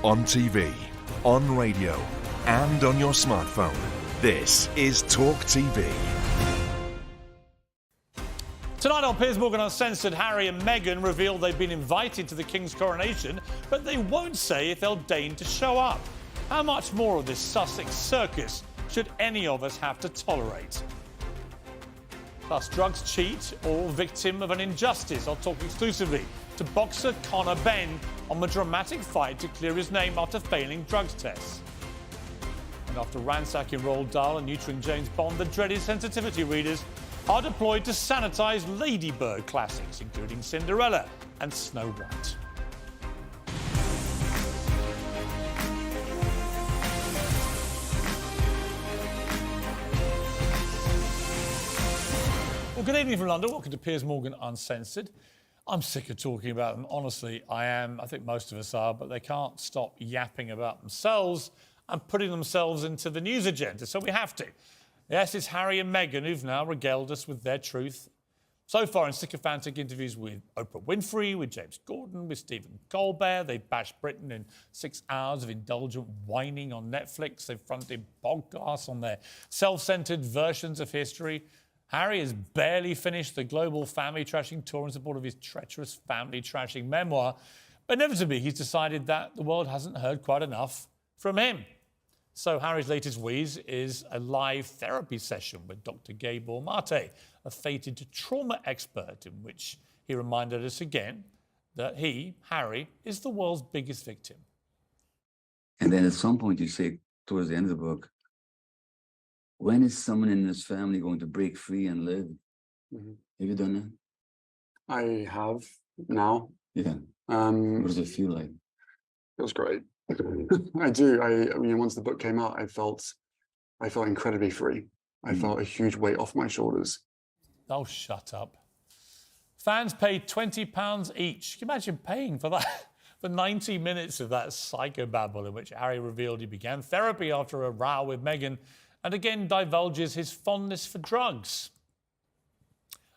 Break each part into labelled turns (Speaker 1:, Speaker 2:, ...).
Speaker 1: On TV, on radio, and on your smartphone. This is TalkTV.
Speaker 2: Tonight on Piers Morgan Uncensored, Harry and Meghan reveal they've been invited to the King's coronation, but they won't say if they'll deign to show up. How much more of this Sussex circus should any of us have to tolerate? Plus, drugs cheat or victim of an injustice. I'll talk exclusively to boxer Conor Benn on the dramatic fight to clear his name after failing drugs tests. And after ransacking Roald Dahl and neutering James Bond, the dreaded sensitivity readers are deployed to sanitise Ladybird classics, including Cinderella and Snow White. Well, good evening from London. Welcome to Piers Morgan Uncensored. I'm sick of talking about them. Honestly, I am. I think most of us are, but they can't stop yapping about themselves and putting themselves into the news agenda, so we have to. Yes, it's Harry and Meghan who've now regaled us with their truth. So far in sycophantic interviews with Oprah Winfrey, with James Corden, with Stephen Colbert, they've bashed Britain in 6 hours of indulgent whining on Netflix. They've fronted podcasts on their self-centred versions of history. Harry has barely finished the global family trashing tour in support of his treacherous family trashing memoir. But inevitably, he's decided that the world hasn't heard quite enough from him. So Harry's latest wheeze is a live therapy session with Dr. Gabor Mate, a fated trauma expert, in which he reminded us again that he, Harry, is the world's biggest victim.
Speaker 3: And then at some point you say, towards the end of the book, when is someone in this family going to break free and live? Mm-hmm. Have you done that?
Speaker 4: I have now.
Speaker 3: Yeah. What does it feel like?
Speaker 4: Feels great. I do. I mean, once the book came out, I felt incredibly free. I felt a huge weight off my shoulders.
Speaker 2: Oh, shut up. Fans paid £20 each. Can you imagine paying for that? For 90 minutes of that psychobabble in which Harry revealed he began therapy after a row with Meghan and again divulges his fondness for drugs.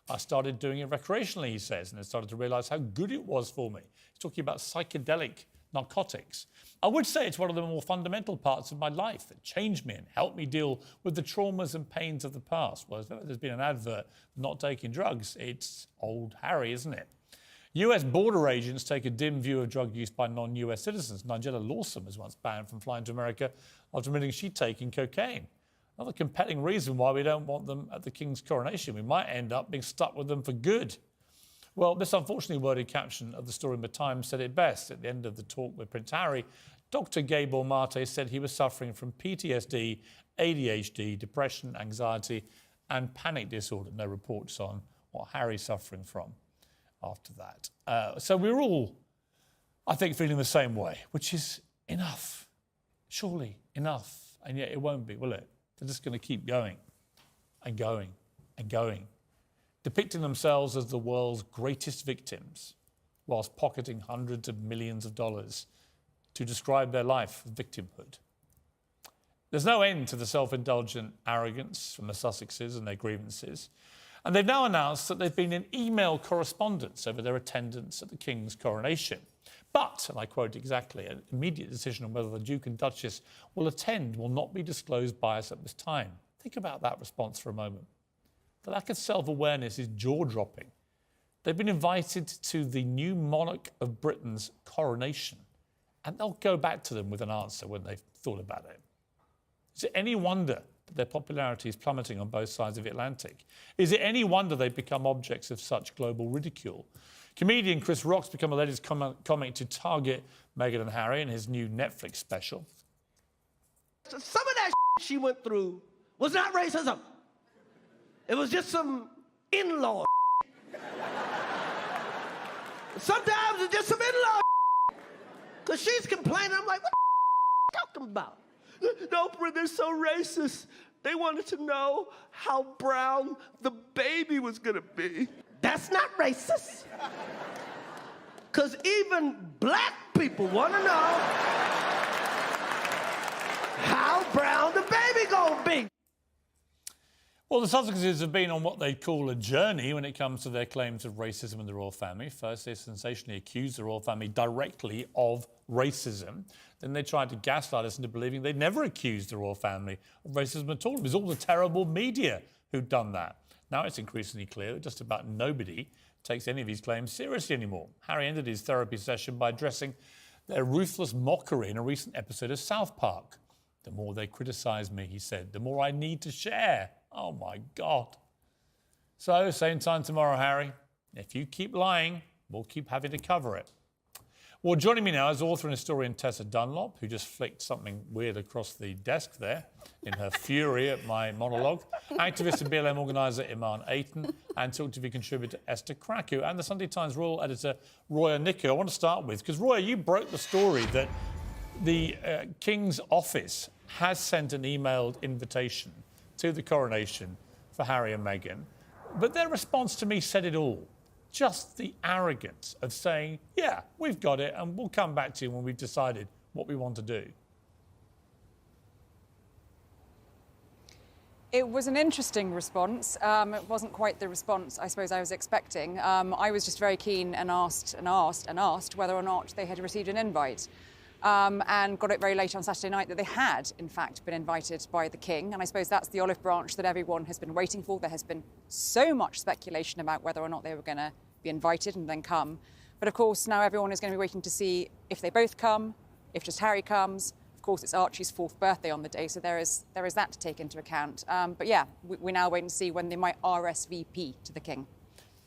Speaker 2: I started doing it recreationally, he says, and I started to realise how good it was for me. He's talking about psychedelic narcotics. I would say it's one of the more fundamental parts of my life that changed me and helped me deal with the traumas and pains of the past. Well, there's been an advert for not taking drugs. It's old Harry, isn't it? US border agents take a dim view of drug use by non-US citizens. Nigella Lawson was once banned from flying to America after admitting she'd taken cocaine. Another compelling reason why we don't want them at the King's coronation. We might end up being stuck with them for good. Well, this unfortunately worded caption of the story in the Times said it best. At the end of the talk with Prince Harry, Dr. Gabor Mate said he was suffering from PTSD, ADHD, depression, anxiety, and panic disorder. No reports on what Harry's suffering from after that. So we're all, I think, feeling the same way, which is enough. Surely enough. And yet it won't be, will it? They're just going to keep going and going and going, depicting themselves as the world's greatest victims, whilst pocketing hundreds of millions of dollars to describe their life of victimhood. There's no end to the self-indulgent arrogance from the Sussexes and their grievances, and they've now announced that they've been in email correspondence over their attendance at the King's coronation. But, and I quote exactly, an immediate decision on whether the Duke and Duchess will attend will not be disclosed by us at this time. Think about that response for a moment. The lack of self-awareness is jaw-dropping. They've been invited to the new monarch of Britain's coronation, and they'll go back to them with an answer when they've thought about it. Is it any wonder that their popularity is plummeting on both sides of the Atlantic? Is it any wonder they've become objects of such global ridicule? Comedian Chris Rock's become the latest comic to target Meghan and Harry in his new Netflix special.
Speaker 5: Some of that she went through was not racism. It was just some in-law. Sometimes it's just some in-law. Because she's complaining. I'm like, what the talking about? No, they're so racist. They wanted to know how brown the baby was going to be. That's not racist. Because even black people want to know how brown the baby gonna be.
Speaker 2: Well, the Sussexes have been on what they call a journey when it comes to their claims of racism in the royal family. First, they sensationally accused the royal family directly of racism. Then they tried to gaslight us into believing they never accused the royal family of racism at all. It was all the terrible media who'd done that. Now it's increasingly clear that just about nobody takes any of these claims seriously anymore. Harry ended his therapy session by addressing their ruthless mockery in a recent episode of South Park. The more they criticise me, he said, the more I need to share. Oh, my God. So, same time tomorrow, Harry. If you keep lying, we'll keep having to cover it. Well, joining me now is author and historian Tessa Dunlop, who just flicked something weird across the desk there in her fury at my monologue, activist and BLM organiser Iman Ayton, and TalkTV contributor Esther Krakow, and the Sunday Times royal editor Roya Nico. I want to start with, because Roya, you broke the story that the King's office has sent an emailed invitation to the coronation for Harry and Meghan. But their response to me said it all. Just the arrogance of saying, yeah, we've got it and we'll come back to you when we've decided what we want to do.
Speaker 6: It was an interesting response. It wasn't quite the response I suppose I was expecting. I was just very keen and asked whether or not they had received an invite. And got it very late on Saturday night that they had, in fact, been invited by the King. And I suppose that's the olive branch that everyone has been waiting for. There has been so much speculation about whether or not they were going to be invited and then come. But of course, now everyone is going to be waiting to see if they both come, if just Harry comes. Of course, it's Archie's 4th birthday on the day, so there is that to take into account. But yeah, we now wait and see when they might RSVP to the King.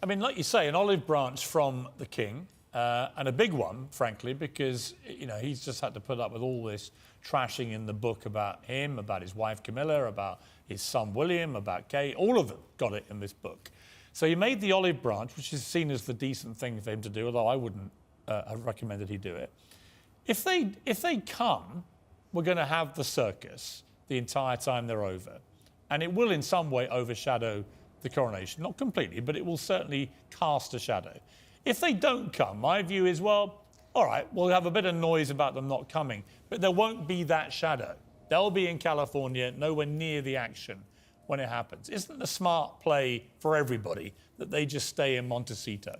Speaker 2: I mean, like you say, an olive branch from the King. And a big one, frankly, because, you know, he's just had to put up with all this trashing in the book about him, about his wife Camilla, about his son William, about Kate. All of them got it in this book. So he made the olive branch, which is seen as the decent thing for him to do, although I wouldn't have recommended he do it. If they come, we're going to have the circus the entire time they're over. And it will in some way overshadow the coronation. Not completely, but it will certainly cast a shadow. If they don't come, my view is, well, all right, we'll have a bit of noise about them not coming, but there won't be that shadow. They'll be in California, nowhere near the action when it happens. Isn't it a smart play for everybody that they just stay in Montecito?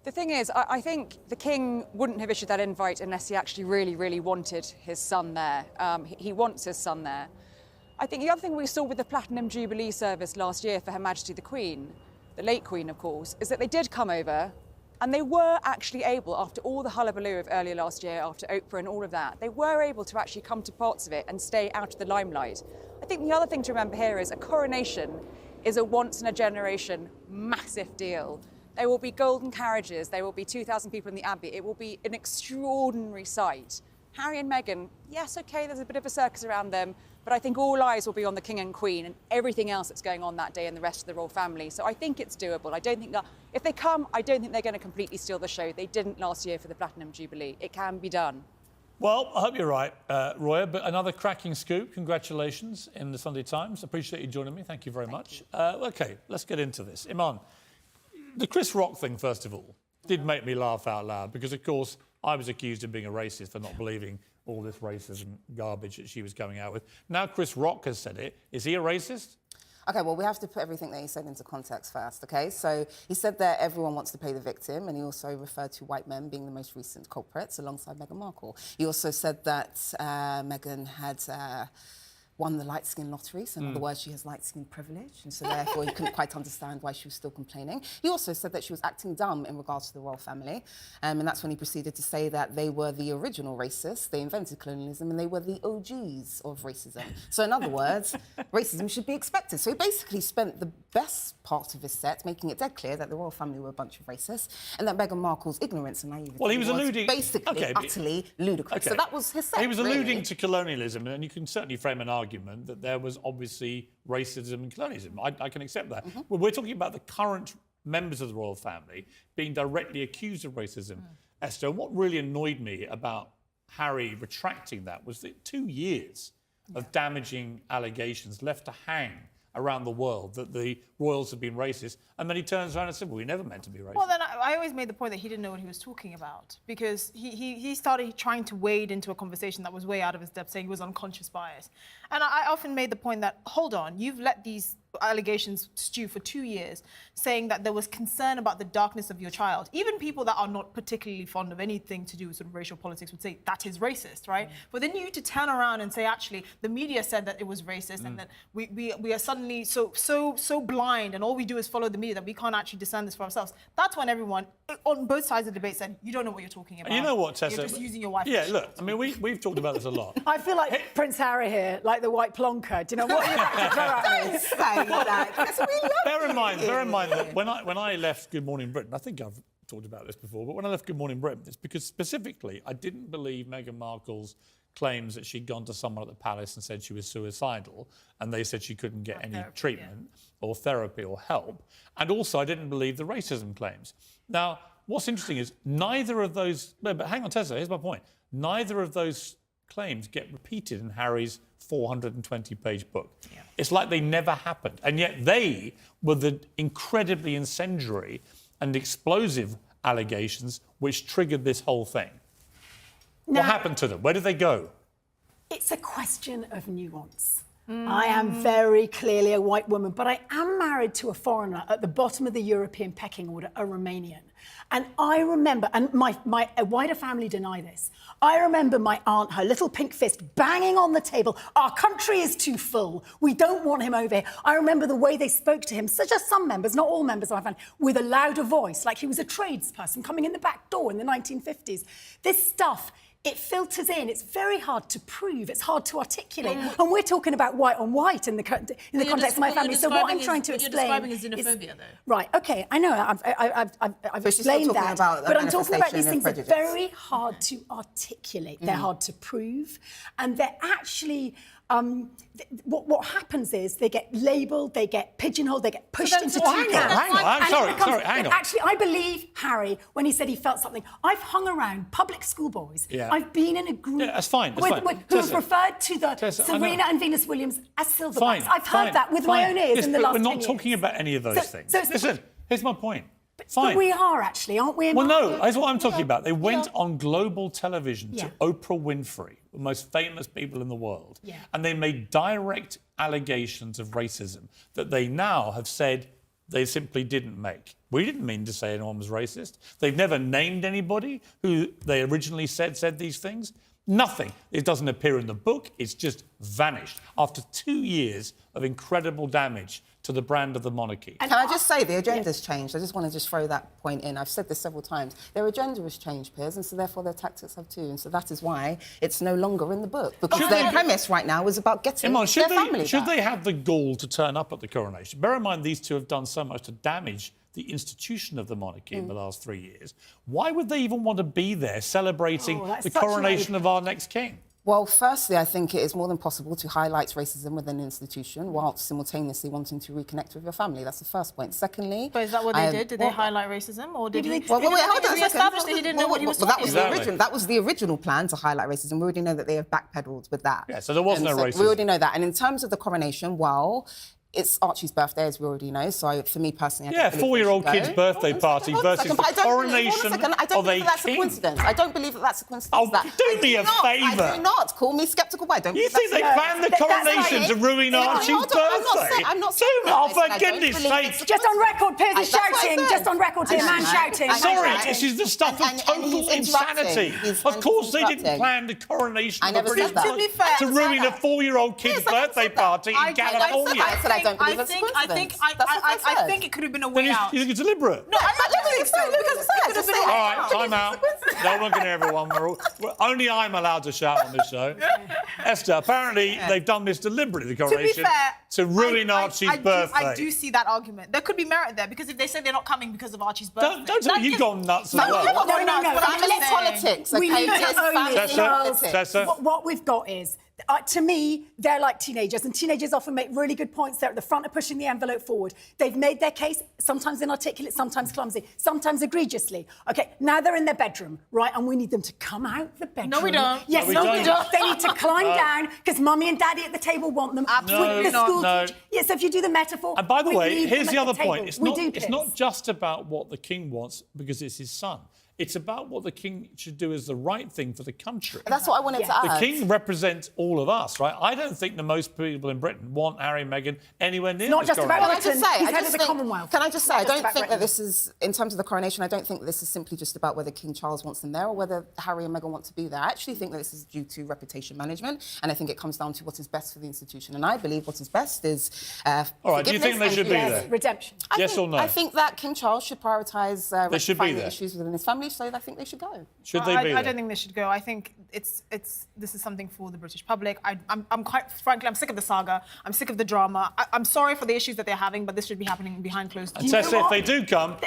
Speaker 6: The thing is, I think the King wouldn't have issued that invite unless he actually really, really wanted his son there. He wants his son there. I think the other thing we saw with the Platinum Jubilee service last year for Her Majesty the Queen, the late Queen, of course, is that they did come over and they were actually able, after all the hullabaloo of earlier last year, after Oprah and all of that, they were able to actually come to parts of it and stay out of the limelight. I think the other thing to remember here is a coronation is a once-in-a-generation massive deal. There will be golden carriages, there will be 2,000 people in the Abbey. It will be an extraordinary sight. Harry and Meghan, yes, OK, there's a bit of a circus around them, but I think all eyes will be on the King and Queen and everything else that's going on that day and the rest of the royal family. So I think it's doable. I don't think that, if they come, I don't think they're going to completely steal the show. They didn't last year for the Platinum Jubilee. It can be done.
Speaker 2: Well, I hope you're right, Roya, but another cracking scoop. Congratulations in the Sunday Times. Appreciate you joining me. Thank you very much. OK, let's get into this. Iman, the Chris Rock thing, first of all, did make me laugh out loud because, of course, I was accused of being a racist for not believing all this racism garbage that she was coming out with. Now Chris Rock has said it. Is he a racist?
Speaker 7: OK, well, we have to put everything that he said into context first, OK? So he said that everyone wants to play the victim, and he also referred to white men being the most recent culprits alongside Meghan Markle. He also said that Meghan had won the light skin lottery, so in other words, she has light skin privilege, and so therefore he couldn't quite understand why she was still complaining. He also said that she was acting dumb in regards to the royal family, and that's when he proceeded to say that they were the original racists, they invented colonialism, and they were the OGs of racism. So in other words, racism should be expected. So he basically spent the best part of his set making it dead clear that the royal family were a bunch of racists, and that Meghan Markle's ignorance and naivety
Speaker 2: he was alluding,
Speaker 7: basically utterly ludicrous.
Speaker 2: Okay.
Speaker 7: So that was his set.
Speaker 2: He was alluding
Speaker 7: really
Speaker 2: to colonialism, and you can certainly frame an argument that there was obviously racism and colonialism. I can accept that. Well, we're talking about the current members of the royal family being directly accused of racism. Esther, what really annoyed me about Harry retracting that was that 2 years of damaging allegations left to hang around the world that the royals have been racist, and then he turns around and said, well, we never meant to be racist.
Speaker 8: Well, then I always made the point that he didn't know what he was talking about, because he started trying to wade into a conversation that was way out of his depth, saying he was unconscious bias. And I often made the point that, hold on, you've let these allegations stew for 2 years, saying that there was concern about the darkness of your child. Even people that are not particularly fond of anything to do with sort of racial politics would say that is racist, right? But then you to turn around and say, actually, the media said that it was racist, and that we are suddenly so blind, and all we do is follow the media that we can't actually discern this for ourselves. That's when everyone on both sides of the debate said, you don't know what you're talking about.
Speaker 2: You know what, Tessa?
Speaker 8: You're just using your wife.
Speaker 2: Yeah, look, I mean, we've talked about this a lot.
Speaker 9: I feel like Prince Harry here, like the white plonker. Do you know what you're about to throw at me?
Speaker 7: Say that. That's what we love.
Speaker 2: Bear in mind that when I left Good Morning Britain, I think I've talked about this before, but when I left Good Morning Britain, it's because specifically I didn't believe Meghan Markle's claims that she'd gone to someone at the palace and said she was suicidal, and they said she couldn't get any treatment or therapy or help. And also I didn't believe the racism claims. Now, what's interesting is neither of those... No, but hang on, Tessa, here's my point. Neither of those claims get repeated in Harry's 420-page book. Yeah. It's like they never happened. And yet they were the incredibly incendiary and explosive allegations which triggered this whole thing.
Speaker 9: Now,
Speaker 2: what happened to them? Where did they go?
Speaker 9: It's a question of nuance. I am very clearly a white woman, but I am married to a foreigner at the bottom of the European pecking order, a Romanian. And I remember, and my wider family deny this, I remember my aunt, her little pink fist, banging on the table, our country is too full, we don't want him over here. I remember the way they spoke to him, such as some members, not all members of my family, with a louder voice, like he was a tradesperson coming in the back door in the 1950s. This stuff, it filters in. It's very hard to prove. It's hard to articulate. And we're talking about white on white in the context of my family. So what I'm trying to explain...
Speaker 8: You're describing as xenophobia, though.
Speaker 9: Right, OK, I know. I've explained that. But I'm talking about these things that are very hard to articulate. They're hard to prove. And they're actually... what happens is they get labelled, they get pigeonholed, they get pushed into two camps.
Speaker 2: Hang on, sorry, hang on.
Speaker 9: Actually, I believe Harry when he said he felt something. I've hung around public schoolboys. Yeah. I've been in a group
Speaker 2: that's fine,
Speaker 9: who have referred to the Serena and Venus Williams as silverbacks. I've heard that with my own ears in the last 10 years.
Speaker 2: We're not talking about any of those things. Listen, here's my point.
Speaker 9: But we are actually, aren't we?
Speaker 2: Well, no, that's what I'm talking about. They went on global television to Oprah Winfrey, the most famous people in the world, and they made direct allegations of racism that they now have said they simply didn't make. We didn't mean to say anyone was racist. They've never named anybody who they originally said these things. Nothing. It doesn't appear in the book. It's just vanished after 2 years of incredible damage to the brand of the monarchy.
Speaker 7: And can I just say the agenda's changed? I just want to just throw that point in. I've said this several times. Their agenda has changed, Piers, and so therefore their tactics have too. And so that is why it's no longer in the book, because their premise right now is about getting their family back.
Speaker 2: Should they have the gall to turn up at the coronation? Bear in mind these two have done so much to damage the institution of the monarchy in the last 3 years. Why would they even want to be there celebrating the coronation of our next king?
Speaker 7: Well, firstly, I think it is more than possible to highlight racism within an institution while simultaneously wanting to reconnect with your family. That's the first point. Secondly...
Speaker 8: But is that what they did? Did they highlight racism? Or did he...
Speaker 7: Well, wait, hold on a second.
Speaker 8: Establish that he didn't know what he was talking about?
Speaker 7: That was the original plan, to highlight racism. We already know that they have backpedaled with that.
Speaker 2: Yeah, so there was no racism.
Speaker 7: We already know that. And in terms of the coronation, well... It's Archie's birthday, as we already know. So for me personally, I don't believe
Speaker 2: 4-year-old kid's birthday party versus the coronation of a king.
Speaker 7: I don't believe that that's a coincidence.
Speaker 2: Oh, do me a favour.
Speaker 7: I do not. Call me sceptical, but I don't.
Speaker 2: You think they planned the coronation to ruin Archie's birthday?
Speaker 7: I'm not saying that.
Speaker 2: Oh, for goodness sake!
Speaker 9: Just on record, Piers is shouting. Just on record here, man shouting.
Speaker 2: Sorry, this is the stuff of total insanity. Of course, they didn't plan the coronation of a British monarch to ruin a 4-year-old kid's birthday party in California.
Speaker 8: I think it could have been a way out.
Speaker 2: You think it's deliberate?
Speaker 8: No, I don't think so. Because it could have been a way out.
Speaker 2: All right, time out. No one can hear everyone. Only I'm allowed to shout on this show. Esther, apparently they've done this deliberately, the coronation, to ruin Archie's birthday.
Speaker 8: I do see that argument. There could be merit there, because if they say they're not coming because of Archie's birthday...
Speaker 2: Don't tell me you've gone nuts as well.
Speaker 7: No. But I'm in politics, okay?
Speaker 9: We need to own it, Charles.
Speaker 2: Tessa?
Speaker 9: What we've got is... To me, they're like teenagers, and teenagers often make really good points. They're at the front of pushing the envelope forward. They've made their case, sometimes inarticulate, sometimes clumsy, sometimes egregiously. Okay, now they're in their bedroom, right? And we need them to come out the bedroom.
Speaker 8: No, we don't.
Speaker 9: Yes,
Speaker 2: No, we don't.
Speaker 9: They need to climb down because mummy and daddy at the table want them.
Speaker 8: Absolutely not.
Speaker 2: No.
Speaker 9: Yes, so if you do the metaphor.
Speaker 2: And by the
Speaker 9: we
Speaker 2: way,
Speaker 9: need
Speaker 2: here's
Speaker 9: them
Speaker 2: the
Speaker 9: at
Speaker 2: other
Speaker 9: table.
Speaker 2: point. It's
Speaker 9: Piers.
Speaker 2: not just about what the king wants because it's his son. It's about what the king should do as the right thing for the country.
Speaker 7: That's what I wanted to
Speaker 2: The
Speaker 7: add.
Speaker 2: king represents all of us, right? I don't think the most people in Britain want Harry and Meghan anywhere near
Speaker 9: Not
Speaker 2: this
Speaker 9: just about
Speaker 2: coronation.
Speaker 7: Can I just say,
Speaker 9: He's
Speaker 7: I
Speaker 9: head
Speaker 7: just
Speaker 9: of the
Speaker 7: think,
Speaker 9: Commonwealth.
Speaker 7: Can I just say, I
Speaker 9: Not just
Speaker 7: don't
Speaker 9: about
Speaker 7: think that
Speaker 9: Britain.
Speaker 7: this is, in terms of the coronation, I don't think that this is simply just about whether King Charles wants them there or whether Harry and Meghan want to be there. I actually think that this is due to reputation management, and I think it comes down to what is best for the institution. And I believe what is best is
Speaker 2: All right, do you think they should be there?
Speaker 9: Redemption.
Speaker 2: Yes or no?
Speaker 7: I think that King Charles should prioritise
Speaker 2: They should be
Speaker 7: rectifying the
Speaker 2: there.
Speaker 7: issues within his family, so I think they should go.
Speaker 2: Should they be there?
Speaker 8: I don't think they should go. I think this is something for the British public. I'm quite frankly, I'm sick of the saga. I'm sick of the drama. I'm sorry for the issues that they're having, but this should be happening behind closed doors.
Speaker 2: And Tessa, if they do come,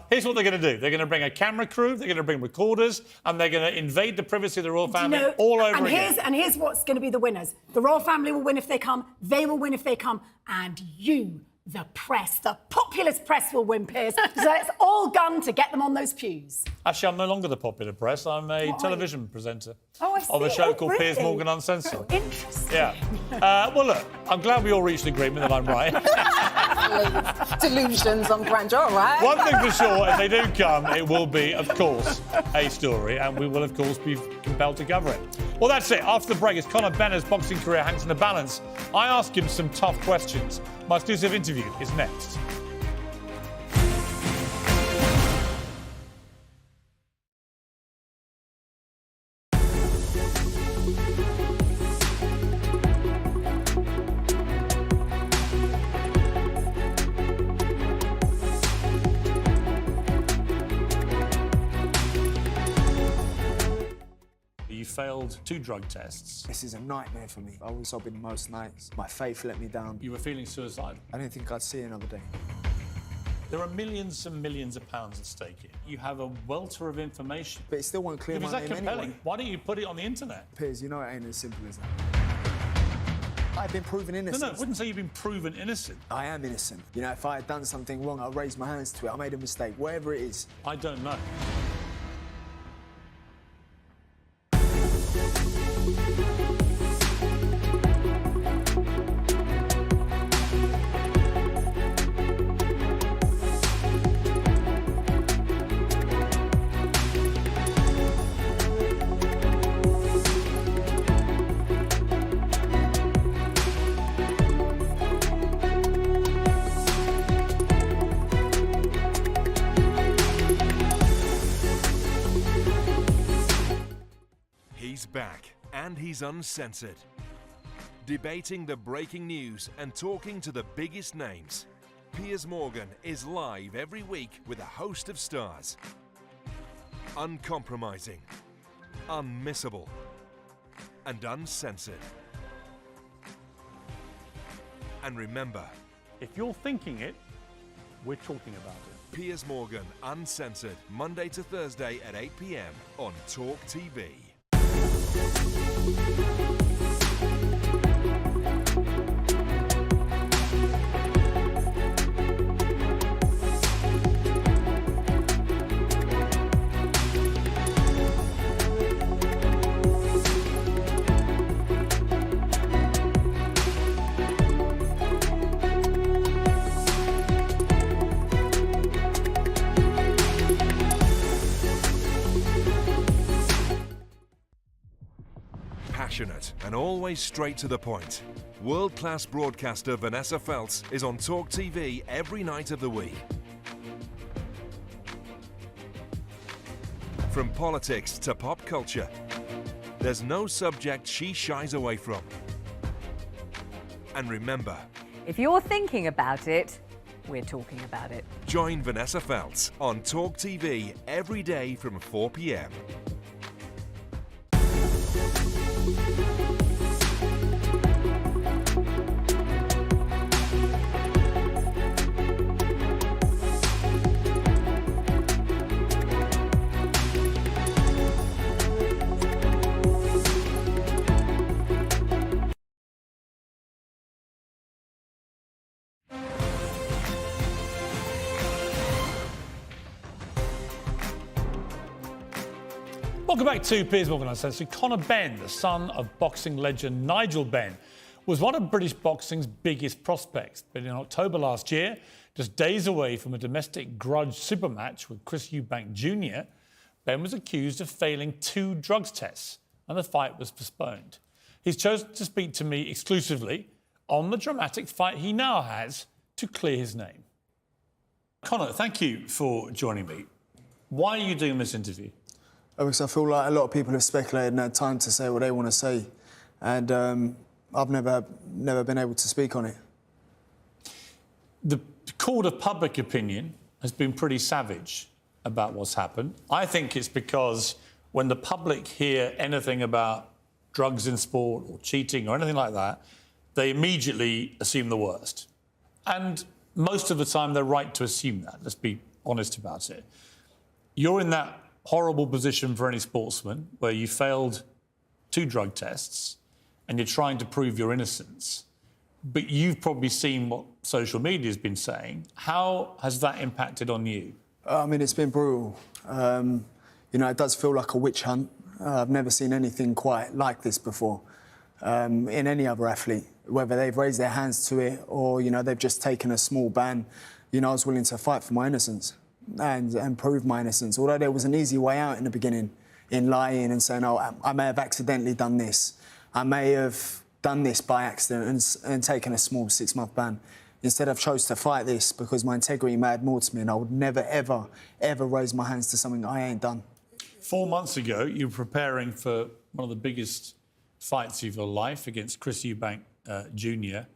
Speaker 2: here's what they're going to do. They're going to bring a camera crew, they're going to bring recorders, and they're going to invade the privacy of the royal family all over again.
Speaker 9: And here's what's going to be the winners. The royal family will win if they come, they will win if they come, and you, the press, the populous press will win, Piers. So it's all gone to get them on those pews.
Speaker 2: Actually, I'm no longer the popular press. I'm a television presenter
Speaker 9: Oh, I see.
Speaker 2: of a show
Speaker 9: Oh,
Speaker 2: called
Speaker 9: really?
Speaker 2: Piers Morgan Uncensored.
Speaker 9: Interesting.
Speaker 2: Yeah. Well, look, I'm glad we all reached an agreement that I'm right.
Speaker 7: Delusions on grandeur, right?
Speaker 2: One thing for sure, if they do come, it will be, of course, a story, and we will, of course, be compelled to cover it. Well, that's it. After the break, as Conor Benn's boxing career hangs in the balance, I ask him some tough questions. My exclusive interview is next. You failed 2 drug tests.
Speaker 10: This is a nightmare for me. I was sobbing most nights. My faith let me down.
Speaker 2: You were feeling suicidal.
Speaker 10: I didn't think I'd see another day.
Speaker 2: There are millions and millions of pounds at stake here. You have a welter of information.
Speaker 10: But it still won't clear
Speaker 2: If it's
Speaker 10: my
Speaker 2: that
Speaker 10: name
Speaker 2: compelling,
Speaker 10: anyway.
Speaker 2: why don't you put it on the internet?
Speaker 10: Piers, you know it ain't as simple as that. I've been proven innocent.
Speaker 2: No, I wouldn't say you've been proven innocent.
Speaker 10: I am innocent. You know, if I had done something wrong, I'll raise my hands to it. I made a mistake, whatever it is.
Speaker 2: I don't know.
Speaker 1: He's back, and he's uncensored. Debating the breaking news and talking to the biggest names. Piers Morgan is live every week with a host of stars. Uncompromising, unmissable, and uncensored. And remember,
Speaker 2: If you're thinking it, we're talking about it.
Speaker 1: Piers Morgan Uncensored, Monday to Thursday at 8 p.m. on TalkTV. Passionate and always straight to the point. World-class broadcaster Vanessa Feltz is on TalkTV every night of the week. From politics to pop culture, there's no subject she shies away from. And remember,
Speaker 11: if you're thinking about it, we're talking about it.
Speaker 1: join Vanessa Feltz on TalkTV every day from 4 p.m.
Speaker 2: Welcome back to Piers Morgan Uncensored. Conor Benn, the son of boxing legend Nigel Benn, was one of British boxing's biggest prospects. But in October last year, just days away from a domestic grudge super match with Chris Eubank Jr., Benn was accused of failing 2 drugs tests, and the fight was postponed. He's chosen to speak to me exclusively on the dramatic fight he now has to clear his name. Conor, thank you for joining me. Why are you doing this interview?
Speaker 10: Because I feel like a lot of people have speculated and had time to say what they want to say, and I've never been able to speak on it.
Speaker 2: The court of public opinion has been pretty savage about what's happened. I think it's because when the public hear anything about drugs in sport or cheating or anything like that, they immediately assume the worst. And most of the time, they're right to assume that. Let's be honest about it. You're in that horrible position for any sportsman where you failed 2 drug tests and you're trying to prove your innocence. But you've probably seen what social media has been saying. How has that impacted on you?
Speaker 10: I mean, it's been brutal. You know, it does feel like a witch hunt. I've never seen anything quite like this before in any other athlete, whether they've raised their hands to it or, you know, they've just taken a small ban. You know, I was willing to fight for my innocence and prove my innocence. Although there was an easy way out in the beginning in lying and saying, oh, I may have accidentally done this. I may have done this by accident and taken a small 6-month ban. Instead, I've chose to fight this because my integrity mattered more to me, and I would never, ever, ever raise my hands to something I ain't done.
Speaker 2: 4 months ago, you were preparing for one of the biggest fights of your life against Chris Eubank Jr.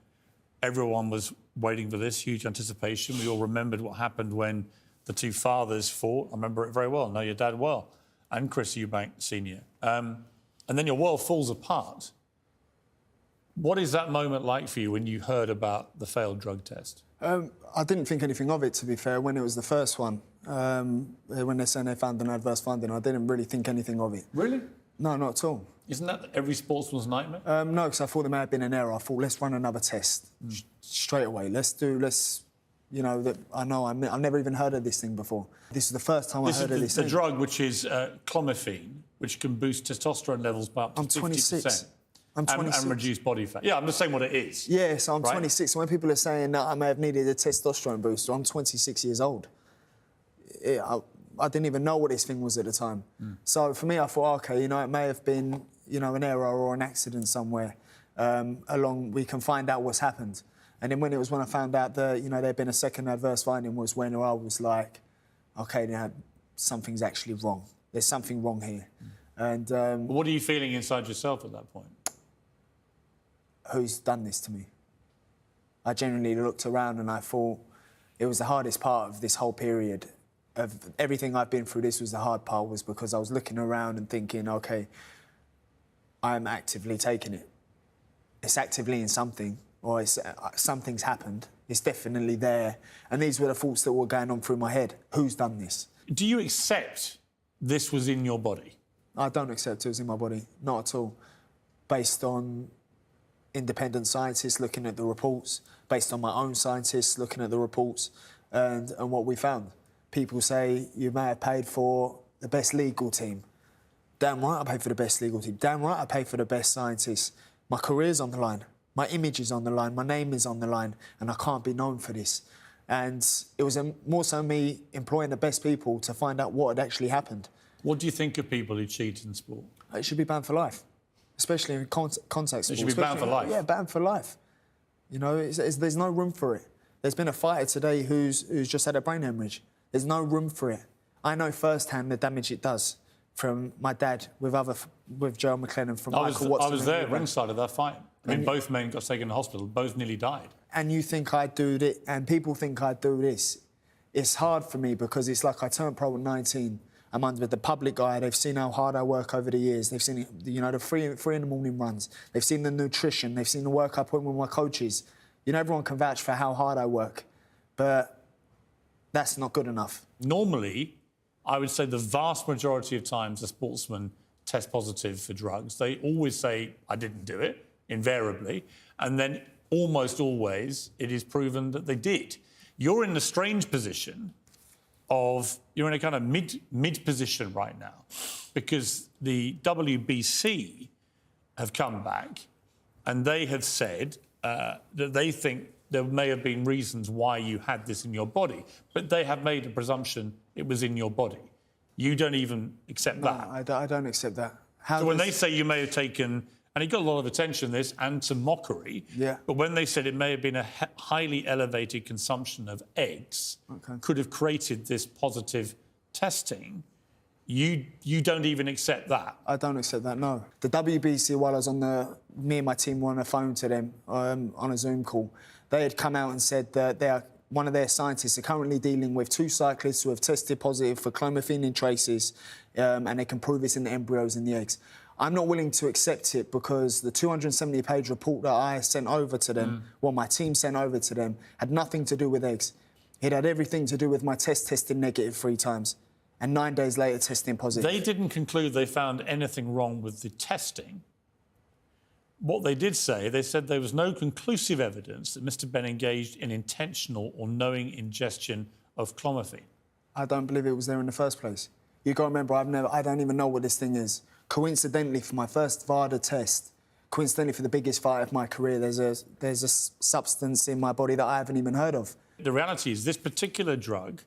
Speaker 2: Everyone was waiting for this, huge anticipation. We all remembered what happened when the 2 fathers fought. I remember it very well. I know your dad well, and Chris Eubank Sr. And then your world falls apart. What is that moment like for you when you heard about the failed drug test?
Speaker 10: I didn't think anything of it, to be fair, when it was the first one. When they're saying they found an adverse finding, I didn't really think anything of it.
Speaker 2: Really?
Speaker 10: No, not at all.
Speaker 2: Isn't that every sportsman's nightmare?
Speaker 10: No, because I thought there may have been an error. I thought, let's run another test straight away. You know, I've never even heard of this thing before. This is the first time I heard of this
Speaker 2: thing.
Speaker 10: The
Speaker 2: drug, which is clomiphene, which can boost testosterone levels by up to 50%.
Speaker 10: 26. I'm 26.
Speaker 2: And reduce body fat. Yeah, I'm just saying what it is.
Speaker 10: Yeah, so I'm
Speaker 2: right?
Speaker 10: 26. So when people are saying that I may have needed a testosterone booster, I'm 26 years old. I didn't even know what this thing was at the time. So for me, I thought, OK, you know, it may have been, you know, an error or an accident somewhere we can find out what's happened. And then when I found out that, you know, there'd been a second adverse finding was when I was like, OK, now something's actually wrong. There's something wrong here. And
Speaker 2: what are you feeling inside yourself at that point?
Speaker 10: Who's done this to me? I genuinely looked around and I thought it was the hardest part of this whole period. Of everything I've been through, this was the hard part, was because I was looking around and thinking, OK, I'm actively taking it. It's actively in something, or something's happened. It's definitely there. And these were the thoughts that were going on through my head. Who's done this?
Speaker 2: Do you accept this was in your body?
Speaker 10: I don't accept it was in my body, not at all. Based on independent scientists looking at the reports, based on my own scientists looking at the reports and what we found. People say you may have paid for the best legal team. Damn right I paid for the best legal team. Damn right I paid for the best scientists. My career's on the line. My image is on the line. My name is on the line. And I can't be known for this. And it was more so me employing the best people to find out what had actually happened.
Speaker 2: What do you think of people who cheat in sport?
Speaker 10: It should be banned for life, especially in contact sport.
Speaker 2: It should be banned for life?
Speaker 10: Yeah, banned for life. You know, there's no room for it. There's been a fighter today who's just had a brain hemorrhage. There's no room for it. I know firsthand the damage it does from my dad with Gerald McLennan, from Michael Watson.
Speaker 2: I was there ringside of that fight. I mean, both men got taken to hospital. Both nearly died.
Speaker 10: And you think I do it, and people think I do this. It's hard for me because it's like I turned pro at 19. I'm under the public eye. They've seen how hard I work over the years. They've seen, you know, the three in the morning runs. They've seen the nutrition. They've seen the work I put in with my coaches. You know, everyone can vouch for how hard I work. But that's not good enough.
Speaker 2: Normally, I would say the vast majority of times a sportsman tests positive for drugs. They always say, I didn't do it, invariably. And then almost always it is proven that they did. You're in the strange position you're in a kind of mid position right now, because the WBC have come back and they have said that they think there may have been reasons why you had this in your body, but they have made a presumption it was in your body. You don't even accept that.
Speaker 10: I don't accept that.
Speaker 2: So when they say you may have taken, and it got a lot of attention, this, and some mockery, but when they said it may have been a highly elevated consumption of eggs, could have created this positive testing, you don't even accept that?
Speaker 10: I don't accept that, no. The WBC, while I was me and my team were on the phone to them on a Zoom call, they had come out and said that one of their scientists are currently dealing with 2 cyclists who have tested positive for clomiphene traces, and they can prove it's in the embryos and the eggs. I'm not willing to accept it because the 270-page report that I sent over to them, my team sent over to them, had nothing to do with eggs. It had everything to do with my testing negative 3 times, and 9 days later testing positive.
Speaker 2: They didn't conclude they found anything wrong with the testing. What they did say, they said there was no conclusive evidence that Mr. Benn engaged in intentional or knowing ingestion of clomiphene.
Speaker 10: I don't believe it was there in the first place. You got to remember, I don't even know what this thing is. Coincidentally, for my first VADA test, coincidentally for the biggest fight of my career, there's a substance in my body that I haven't even heard of.
Speaker 2: The reality is this particular drug,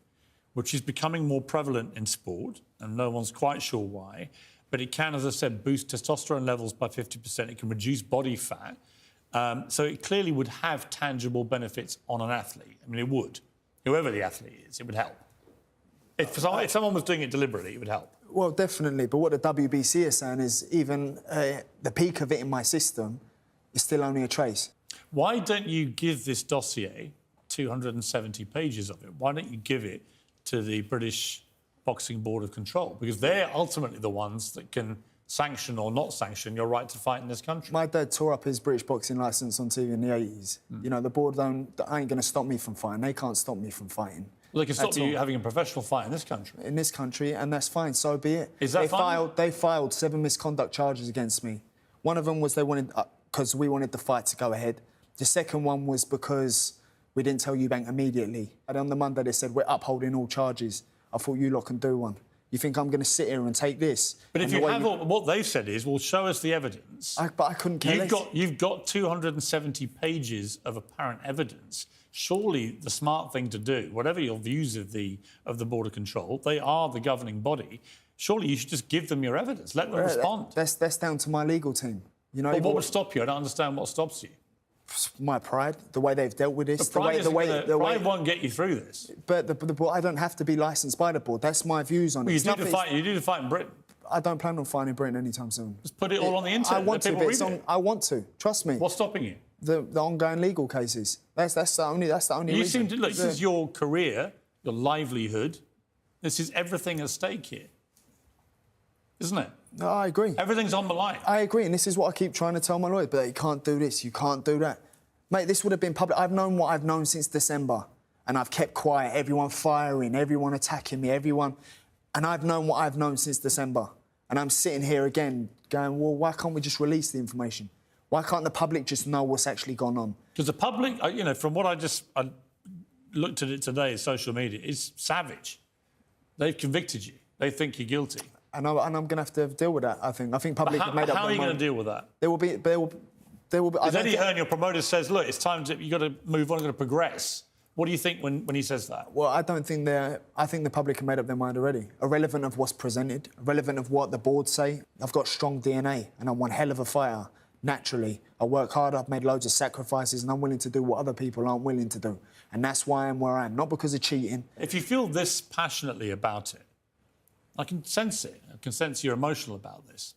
Speaker 2: which is becoming more prevalent in sport, and no one's quite sure why, but it can, as I said, boost testosterone levels by 50%. It can reduce body fat. So it clearly would have tangible benefits on an athlete. I mean, it would. Whoever the athlete is, it would help. If someone was doing it deliberately, it would help.
Speaker 10: Well, definitely. But what the WBC is saying is even the peak of it in my system is still only a trace.
Speaker 2: Why don't you give this dossier, 270 pages of it, why don't you give it to the British Boxing Board of Control? Because they're ultimately the ones that can sanction or not sanction your right to fight in this country.
Speaker 10: My dad tore up his British boxing licence on TV in the 80s. You know, the board ain't going to stop me from fighting. They can't stop me from fighting.
Speaker 2: Well, they can stop you having a professional fight in this country.
Speaker 10: In this country, and that's fine, so be it.
Speaker 2: Is that fine?
Speaker 10: They filed 7 misconduct charges against me. One of them was they wanted, because we wanted the fight to go ahead. The second one was because we didn't tell Eubank immediately. And on the Monday, they said, we're upholding all charges. I thought you lot can do one. You think I'm going to sit here and take this?
Speaker 2: But if you have what they've said is, well, show us the evidence.
Speaker 10: But I couldn't care less.
Speaker 2: You've got 270 pages of apparent evidence. Surely the smart thing to do, whatever your views of the Board of Control, they are the governing body. Surely you should just give them your evidence. Let them respond.
Speaker 10: That's down to my legal team. You know.
Speaker 2: Well, what would stop you? I don't understand what stops you.
Speaker 10: My pride, the way they've dealt with this,
Speaker 2: pride won't get you through this.
Speaker 10: But I don't have to be licensed by the board. That's my views on it.
Speaker 2: You do to fight in Britain.
Speaker 10: I don't plan on fighting in Britain anytime soon.
Speaker 2: Just put it all on the internet.
Speaker 10: I want to. I want to. Trust me.
Speaker 2: What's stopping you?
Speaker 10: The ongoing legal cases. That's the only reason.
Speaker 2: You seem to look. This is your career, your livelihood. This is everything at stake here, isn't it?
Speaker 10: No, I agree.
Speaker 2: Everything's on the line.
Speaker 10: I agree, and this is what I keep trying to tell my lawyer. But you can't do this. You can't do that, mate. This would have been public. I've known what I've known since December, and I've kept quiet. Everyone firing, everyone attacking me, and I've known what I've known since December. And I'm sitting here again, going, well, why can't we just release the information? Why can't the public just know what's actually gone on?
Speaker 2: Because the public, you know, from what I looked at it today, social media, is savage. They've convicted you. They think you're guilty.
Speaker 10: And I'm going to have to deal with that, I think. I think public have made up their mind.
Speaker 2: How are you going to deal with that?
Speaker 10: There will be...
Speaker 2: Because Eddie Hearn, your promoter, says, look, it's time you've got to move on, you've got to progress. What do you think when he says that?
Speaker 10: Well, I don't think I think the public have made up their mind already. Irrelevant of what's presented, irrelevant of what the board say. I've got strong DNA and I'm one hell of a fighter, naturally. I work hard, I've made loads of sacrifices and I'm willing to do what other people aren't willing to do. And that's why I'm where I am, not because of cheating.
Speaker 2: If you feel this passionately about it, I can sense it. I can sense you're emotional about this.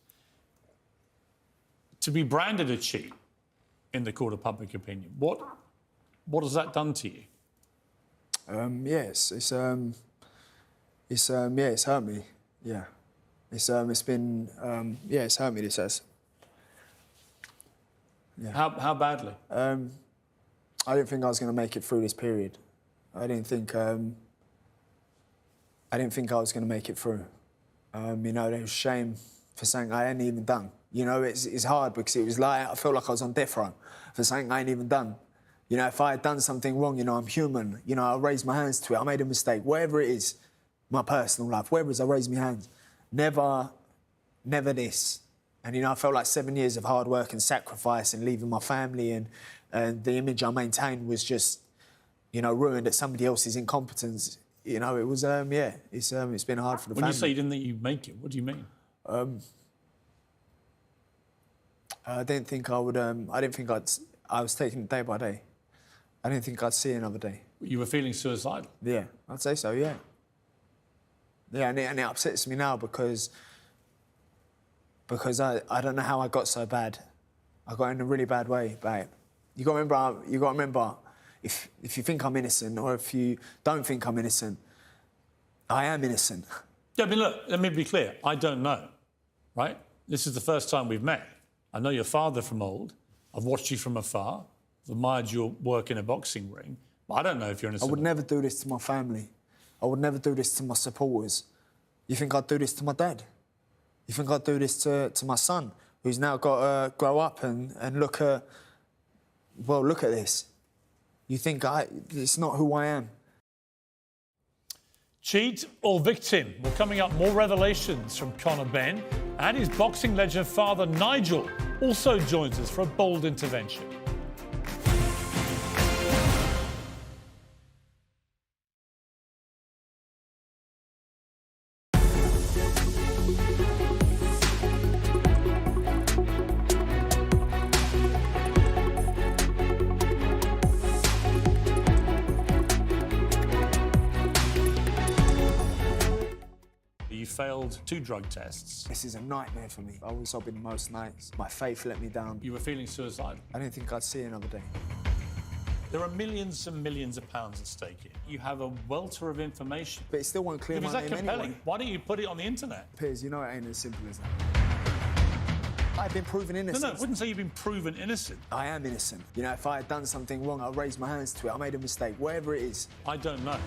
Speaker 2: To be branded a cheat in the court of public opinion, what has that done to you?
Speaker 10: Yes, it's hurt me. Yeah, it's been it's hurt me. This has. Yeah.
Speaker 2: How badly?
Speaker 10: I didn't think I was going to make it through this period. I didn't think I was going to make it through. You know, there was shame for something I hadn't even done. You know, it's hard because it was like I felt like I was on death row for something I hadn't even done. You know, if I had done something wrong, you know, I'm human. You know, I raised my hands to it. I made a mistake. Whatever it is, my personal life, whereas I raised my hands, never this. And, you know, I felt like 7 years of hard work and sacrifice and leaving my family and the image I maintained was just, you know, ruined at somebody else's incompetence. You know, it was, it's been hard for the family.
Speaker 2: When you say you didn't think you'd make it, what do you mean?
Speaker 10: I didn't think I would, I was taking it day by day. I didn't think I'd see another day.
Speaker 2: You were feeling suicidal?
Speaker 10: Yeah, I'd say so, yeah. Yeah, and it upsets me now because I don't know how I got so bad. I got in a really bad way, babe. You got to remember, if you think I'm innocent or if you don't think I'm innocent, I am innocent.
Speaker 2: Yeah, I mean, look, let me be clear. I don't know, right? This is the first time we've met. I know your father from old. I've watched you from afar. I've admired your work in a boxing ring. But I don't know if you're innocent.
Speaker 10: I would never do this to my family. I would never do this to my supporters. You think I'd do this to my dad? You think I'd do this to my son, who's now got to grow up and look at this? You think it's not who I am?
Speaker 2: Cheat or victim? Well, coming up, more revelations from Conor Benn, and his boxing legend father Nigel also joins us for a bold intervention. You failed 2 drug tests.
Speaker 10: This is a nightmare for me. I was sobbing most nights. My faith let me down.
Speaker 2: You were feeling suicidal.
Speaker 10: I didn't think I'd see another day.
Speaker 2: There are millions and millions of pounds at stake here. You have a welter of information.
Speaker 10: But it still won't clear my name
Speaker 2: compelling?
Speaker 10: anyway.
Speaker 2: Why don't you put it on the internet?
Speaker 10: Piers, you know it ain't as simple as that. I've been proven innocent.
Speaker 2: No, I wouldn't say you've been proven innocent.
Speaker 10: I am innocent. You know, if I had done something wrong, I'd raise my hands to it. I made a mistake, whatever it is.
Speaker 2: I don't know.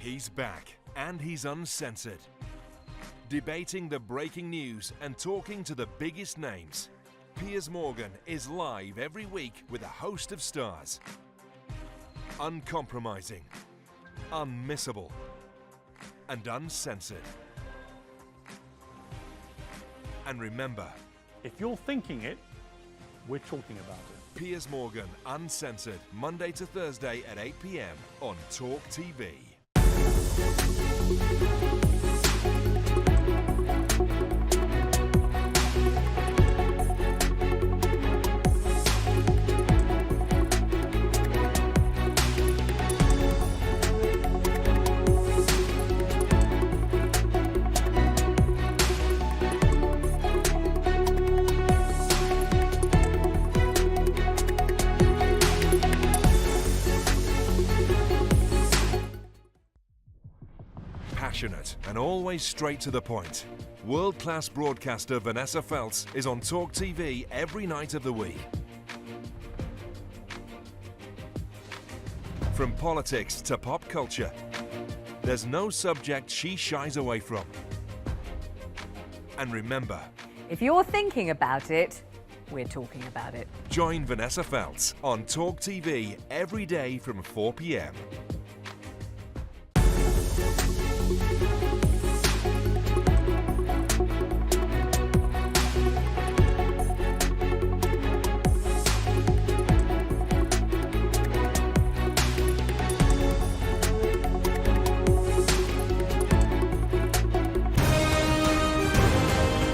Speaker 1: He's back, and he's uncensored. Debating the breaking news and talking to the biggest names. Piers Morgan is live every week with a host of stars. Uncompromising, unmissable, and uncensored. And remember,
Speaker 2: if you're thinking it, we're talking about it.
Speaker 1: Piers Morgan Uncensored, Monday to Thursday at 8 p.m. on TalkTV. Passionate and always straight to the point. World-class broadcaster Vanessa Feltz is on TalkTV every night of the week. From politics to pop culture, there's no subject she shies away from. And remember,
Speaker 11: if you're thinking about it, we're talking about it.
Speaker 1: Join Vanessa Feltz on TalkTV every day from 4 p.m.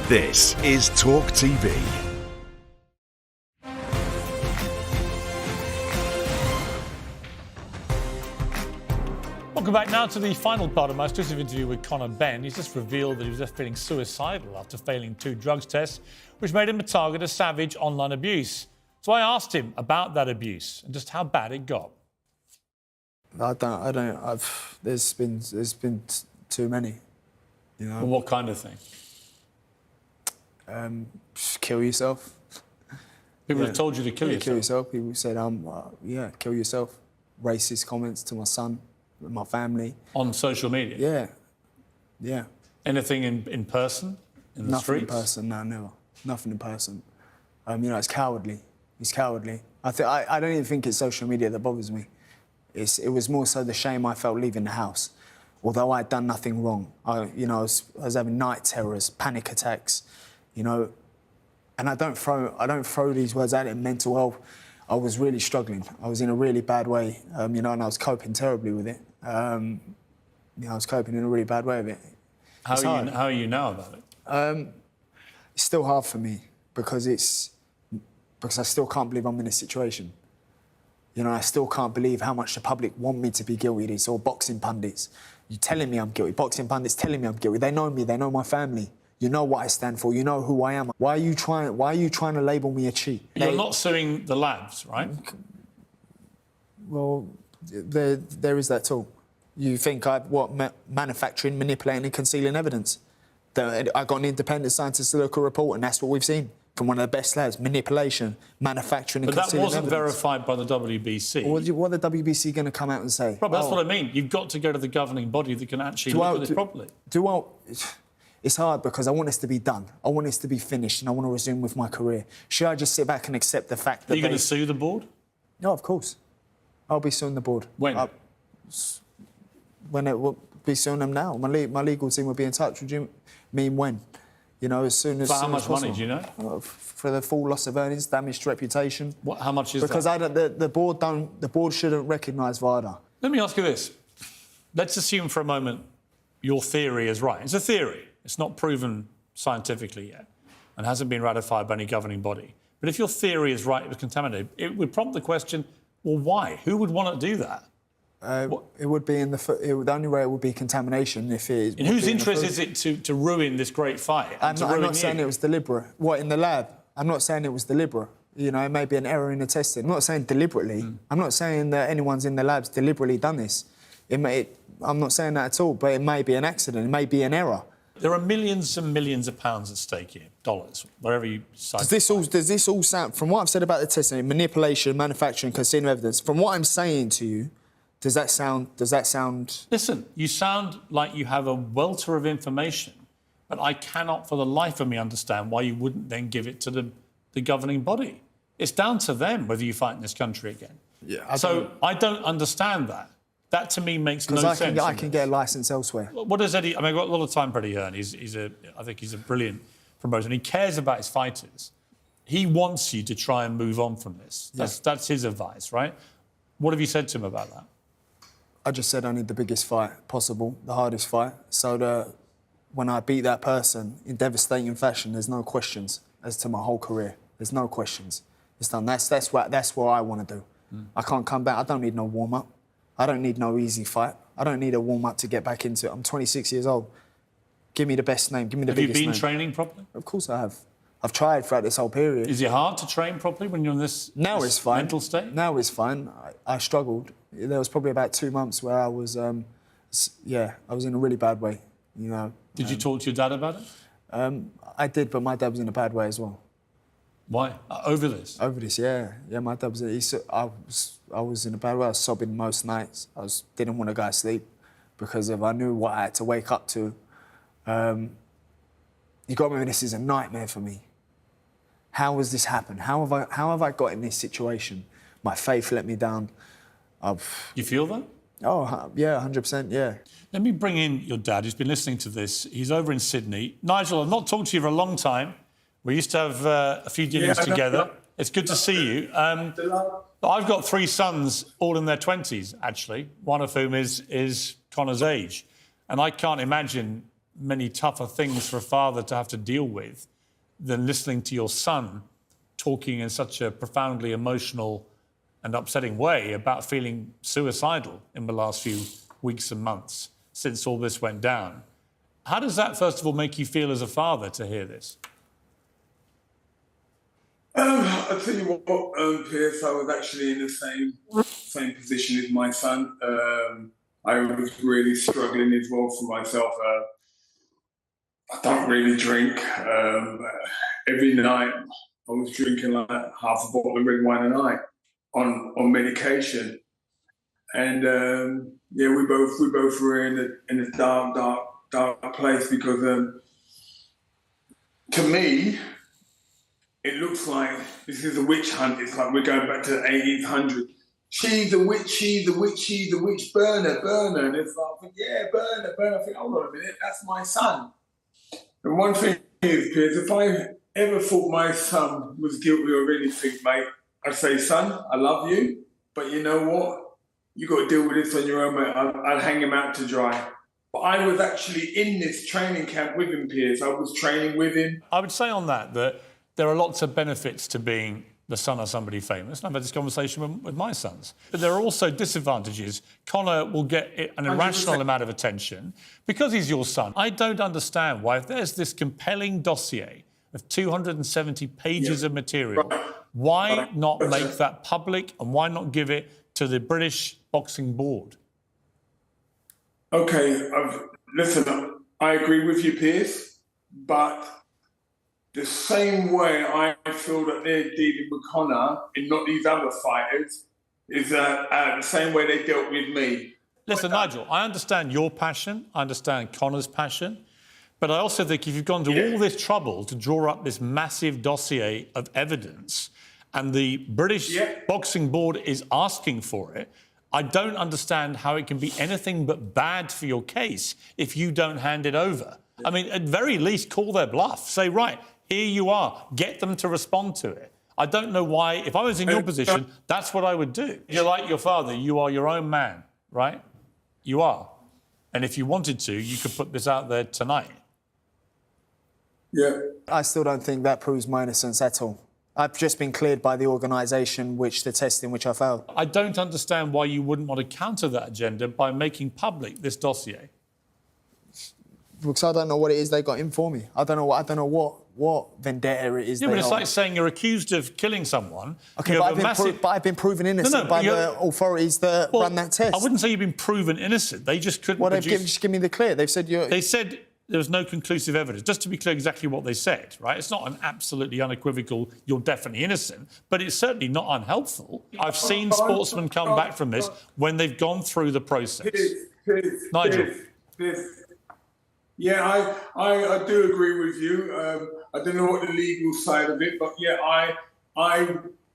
Speaker 1: This is TalkTV.
Speaker 2: Welcome back now to the final part of my exclusive interview with Conor Benn. He's just revealed that he was just feeling suicidal after failing 2 drugs tests, which made him a target of savage online abuse. So I asked him about that abuse and just how bad it got.
Speaker 10: There's been too many. You know.
Speaker 2: Well, what kind of thing?
Speaker 10: Just kill yourself.
Speaker 2: People have told you to kill yourself.
Speaker 10: Kill yourself. People said, kill yourself. Racist comments to my son, my family.
Speaker 2: On social media?
Speaker 10: Yeah. Yeah.
Speaker 2: Anything in person? In the
Speaker 10: Nothing
Speaker 2: streets?
Speaker 10: in person, no, never. Nothing in person. It's cowardly. It's cowardly. I don't even think it's social media that bothers me. It was more so the shame I felt leaving the house. Although I'd done nothing wrong. I was having night terrors, panic attacks, and I don't throw these words out in mental health. I was really struggling. I was in a really bad way, and I was coping terribly with it. I was coping in a really bad way with it.
Speaker 2: How are you now about it?
Speaker 10: It's still hard for me because I still can't believe I'm in this situation. I still can't believe how much the public want me to be guilty. It's all boxing pundits. You're telling me I'm guilty. Boxing pundits telling me I'm guilty. They know me. They know my family. You know what I stand for. You know who I am. Why are you trying to label me a cheat?
Speaker 2: You're not suing the labs, right?
Speaker 10: Well, there is that too. You think manufacturing, manipulating and concealing evidence. I got an independent scientist to look at a report and that's what we've seen from one of the best labs. Manipulation, manufacturing and concealing evidence.
Speaker 2: But that wasn't verified by the WBC.
Speaker 10: What are the WBC going to come out and say?
Speaker 2: Rob, that's what I mean. You've got to go to the governing body that can actually look at this properly.
Speaker 10: It's hard because I want this to be done. I want this to be finished and I want to resume with my career. Should I just sit back and accept the fact that
Speaker 2: Are you going to sue the board?
Speaker 10: No, of course. I'll be suing the board.
Speaker 2: When?
Speaker 10: When it will be suing them now. My legal team will be in touch. Would you mean when? As soon as
Speaker 2: For how much
Speaker 10: possible.
Speaker 2: money, do you know?
Speaker 10: For the full loss of earnings, damaged reputation.
Speaker 2: How much is that?
Speaker 10: Because the board shouldn't recognise VADA.
Speaker 2: Let me ask you this. Let's assume for a moment your theory is right. It's a theory. It's not proven scientifically yet and hasn't been ratified by any governing body. But if your theory is right, it was contaminated, it would prompt the question, well, why? Who would want to do that?
Speaker 10: It would be the only way it would be containation if it is.
Speaker 2: In whose interest is it to ruin this great fight?
Speaker 10: I'm not saying it was deliberate. What, in the lab? I'm not saying it was deliberate. It may be an error in the testing. I'm not saying deliberately. I'm not saying that anyone's in the labs deliberately done this. I'm not saying that at all, but it may be an accident. It may be an error.
Speaker 2: There are millions and millions of pounds at stake here, dollars, wherever you decide.
Speaker 10: Does this all sound, from what I've said about the testing, manipulation, manufacturing, concealing evidence, from what I'm saying to you, does that sound...
Speaker 2: Listen, you sound like you have a welter of information, but I cannot for the life of me understand why you wouldn't then give it to the governing body. It's down to them whether you fight in this country again.
Speaker 10: Yeah,
Speaker 2: I don't understand that. That to me makes no sense.
Speaker 10: Because I can get a licence elsewhere.
Speaker 2: What does Eddie... I mean, I've got a lot of time for Eddie Hearn. I think he's a brilliant promoter and he cares about his fighters. He wants you to try and move on from this. That's his advice, right? What have you said to him about that?
Speaker 10: I just said I need the biggest fight possible, the hardest fight, so that when I beat that person in devastating fashion, there's no questions as to my whole career. There's no questions. It's done. That's what I want to do. I can't come back. I don't need no warm-up. I don't need no easy fight. I don't need a warm-up to get back into it. I'm 26 years old. Give me the best name. Give me the biggest name.
Speaker 2: Have you been training properly?
Speaker 10: Of course I have. I've tried throughout this whole period.
Speaker 2: Is it hard to train properly when you're in this mental state?
Speaker 10: Now it's fine. I struggled. There was probably about 2 months where I was, I was in a really bad way,
Speaker 2: Did you talk to your dad about it?
Speaker 10: I did, but my dad was in a bad way as well.
Speaker 2: Why? Over this?
Speaker 10: Over this, yeah. Yeah, my dad was... I was in a bad way. I was sobbing most nights. Didn't want to go to sleep because I knew what I had to wake up to. You got to remember, this is a nightmare for me. How has this happened? How have I got in this situation? My faith let me down.
Speaker 2: You feel that?
Speaker 10: Oh, yeah, 100%, yeah.
Speaker 2: Let me bring in your dad, who's been listening to this. He's over in Sydney. Nigel, I've not talked to you for a long time. We used to have a few dinners together. It's good to see you. I've got 3 sons, all in their 20s, actually, one of whom is Conor's age. And I can't imagine many tougher things for a father to have to deal with than listening to your son talking in such a profoundly emotional and upsetting way about feeling suicidal in the last few weeks and months since all this went down. How does that, first of all, make you feel as a father to hear this?
Speaker 12: I'll tell you what, Piers, I was actually in the same position as my son. I was really struggling as well for myself. I don't really drink. Every night I was drinking like half a bottle of red wine a night on medication. And yeah, we both were in a dark place because to me, it looks like this is a witch hunt. It's like we're going back to the 1800s. She's a witch, she's a witch, she's a witch, burn her. And it's like, yeah, burn her. I think, hold on a minute, that's my son. And one thing is, Piers, if I ever thought my son was guilty of anything, mate, I'd say, son, I love you, but you know what? You got to deal with this on your own, mate. I'd hang him out to dry. But I was actually in this training camp with him, Piers. I was training with him.
Speaker 2: I would say on that there are lots of benefits to being the son of somebody famous. And I've had this conversation with my sons. But there are also disadvantages. Conor will get an irrational
Speaker 12: 100%.
Speaker 2: amount of attention because he's your son. I don't understand why, if there's this compelling dossier of 270 pages of material, why not make that public and why not give it to the British Boxing Board?
Speaker 12: Okay, listen, I agree with you, Piers, but the same way I feel that they're dealing with Conor and not these other fighters is the same way they dealt with me.
Speaker 2: Listen, Nigel, I understand your passion, I understand Conor's passion, but I also think if you've gone to all this trouble to draw up this massive dossier of evidence and the British Boxing Board is asking for it, I don't understand how it can be anything but bad for your case if you don't hand it over. I mean, at very least, call their bluff. Say, right, here you are. Get them to respond to it. I don't know why. If I was in your position, that's what I would do. You're like your father. You are your own man, right? You are. And if you wanted to, you could put this out there tonight.
Speaker 12: Yeah.
Speaker 10: I still don't think that proves my innocence at all. I've just been cleared by the organisation the testing which I failed.
Speaker 2: I don't understand why you wouldn't want to counter that agenda by making public this dossier.
Speaker 10: Because I don't know what it is they got in for me. I don't know what vendetta it is.
Speaker 2: Yeah,
Speaker 10: they
Speaker 2: but it's
Speaker 10: hold.
Speaker 2: like saying you're accused of killing someone.
Speaker 10: Okay, but I've been proven innocent by the authorities that run that test.
Speaker 2: I wouldn't say you've been proven innocent. They just couldn't.
Speaker 10: Well, they've just given me the clear. They've said you're.
Speaker 2: They said there was no conclusive evidence. Just to be clear, exactly what they said, right? It's not an absolutely unequivocal. You're definitely innocent, but it's certainly not unhelpful. I've seen sportsmen come back from this when they've gone through the process. Nigel.
Speaker 12: Yeah, I do agree with you. I don't know what the legal side of it, but yeah,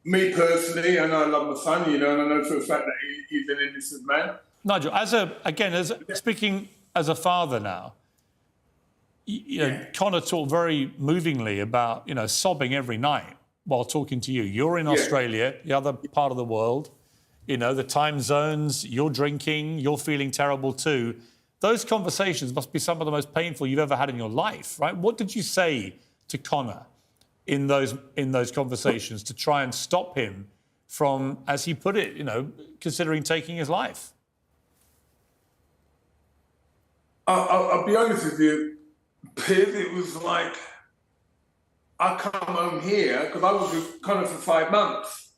Speaker 12: me personally, and I love my son, and I know for a fact that he's an innocent man.
Speaker 2: Nigel, speaking as a father now, Conor talked very movingly about, sobbing every night while talking to you. You're in Australia, the other part of the world, the time zones, you're drinking, you're feeling terrible too. Those conversations must be some of the most painful you've ever had in your life, right? What did you say to Conor in those conversations to try and stop him from, as he put it, considering taking his life?
Speaker 12: I'll be honest with you, Piers, it was like I come home here because I was with Conor for 5 months.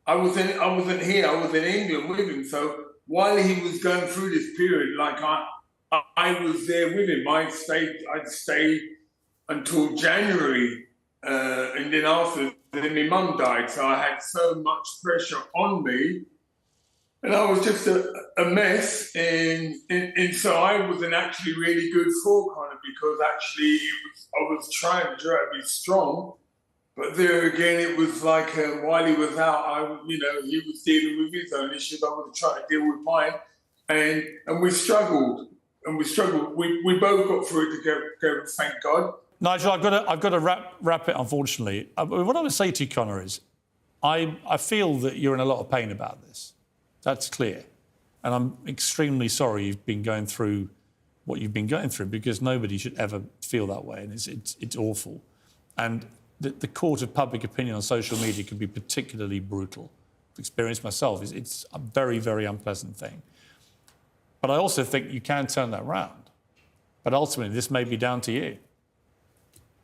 Speaker 12: I wasn't here. I was in England with him. So while he was going through this period, like I was there with him. I'd stayed until January, and then after, then my mum died. So I had so much pressure on me, and I was just a mess. And so I wasn't actually really good for Conor because actually I was trying to be strong. But there again, it was like while he was out, he was dealing with his own issues. I was trying to deal with mine, and we struggled. We both got through it together, thank God.
Speaker 2: Nigel, I've got to wrap it. Unfortunately, what I would say to you, Conor, is I feel that you're in a lot of pain about this. That's clear, and I'm extremely sorry you've been going through what you've been going through because nobody should ever feel that way, and it's awful, and. The court of public opinion on social media can be particularly brutal. I've experienced myself. It's a very, very unpleasant thing. But I also think you can turn that round. But ultimately, this may be down to you.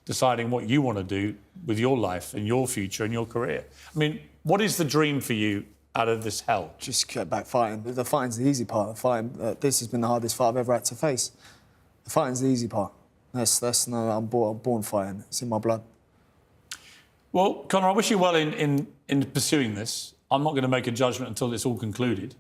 Speaker 2: deciding what you want to do with your life and your future and your career. I mean, what is the dream for you out of this hell?
Speaker 10: Just get back fighting. The fighting's the easy part. The fighting, this has been the hardest fight I've ever had to face. The fighting's the easy part. I'm born fighting. It's in my blood.
Speaker 2: Well, Conor, I wish you well in pursuing this. I'm not going to make a judgment until it's all concluded.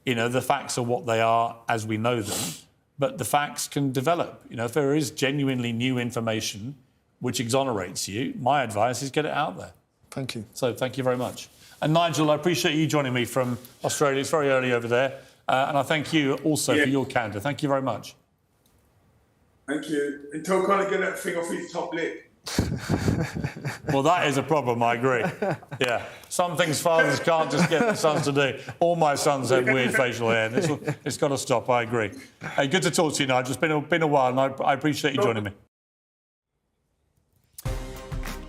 Speaker 2: You know, the facts are what they are as we know them, but the facts can develop. You know, if there is genuinely new information which exonerates you, my advice is get it out there.
Speaker 10: Thank you.
Speaker 2: So thank you very much. And Nigel, I appreciate you joining me from Australia. It's very early over there. And I thank you also for your candour. Thank you very much.
Speaker 12: Thank you. Until Conor get that thing off his top lip.
Speaker 2: Well, that is a problem, I agree. Yeah. Some things fathers can't just get their sons to do. All my sons have weird facial hair. It's got to stop, I agree. Hey, good to talk to you, Nigel. It's been a while, and I appreciate you joining me.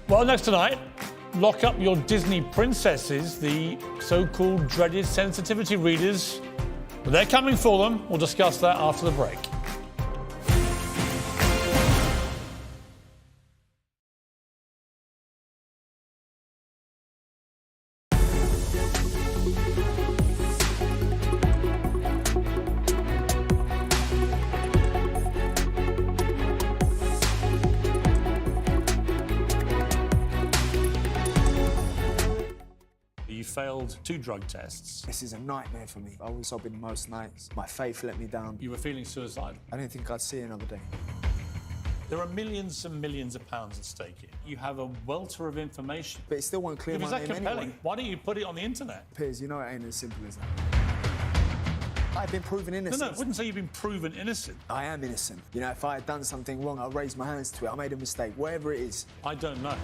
Speaker 2: Well, next tonight, lock up your Disney princesses, the so-called dreaded sensitivity readers. But they're coming for them. We'll discuss that after the break. Failed 2 drug tests.
Speaker 10: This is a nightmare for me. I was sobbing most nights. My faith let me down.
Speaker 2: You were feeling suicidal.
Speaker 10: I didn't think I'd see another day.
Speaker 2: There are millions and millions of pounds at stake here. You have a welter of information.
Speaker 10: But it still won't clear my name anyway.
Speaker 2: Why don't you put it on the internet?
Speaker 10: Piers, you know it ain't as simple as that. I've been proven innocent.
Speaker 2: No, I wouldn't say you've been proven innocent.
Speaker 10: I am innocent. You know, if I had done something wrong, I'd raise my hands to it. I made a mistake, whatever it is.
Speaker 2: I don't know.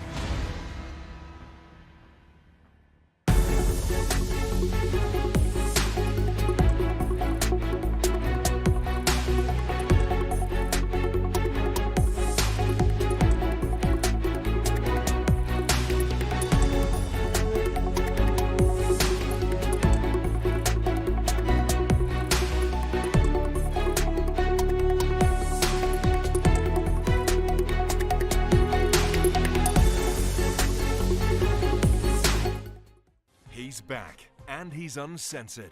Speaker 1: He's back, and he's uncensored.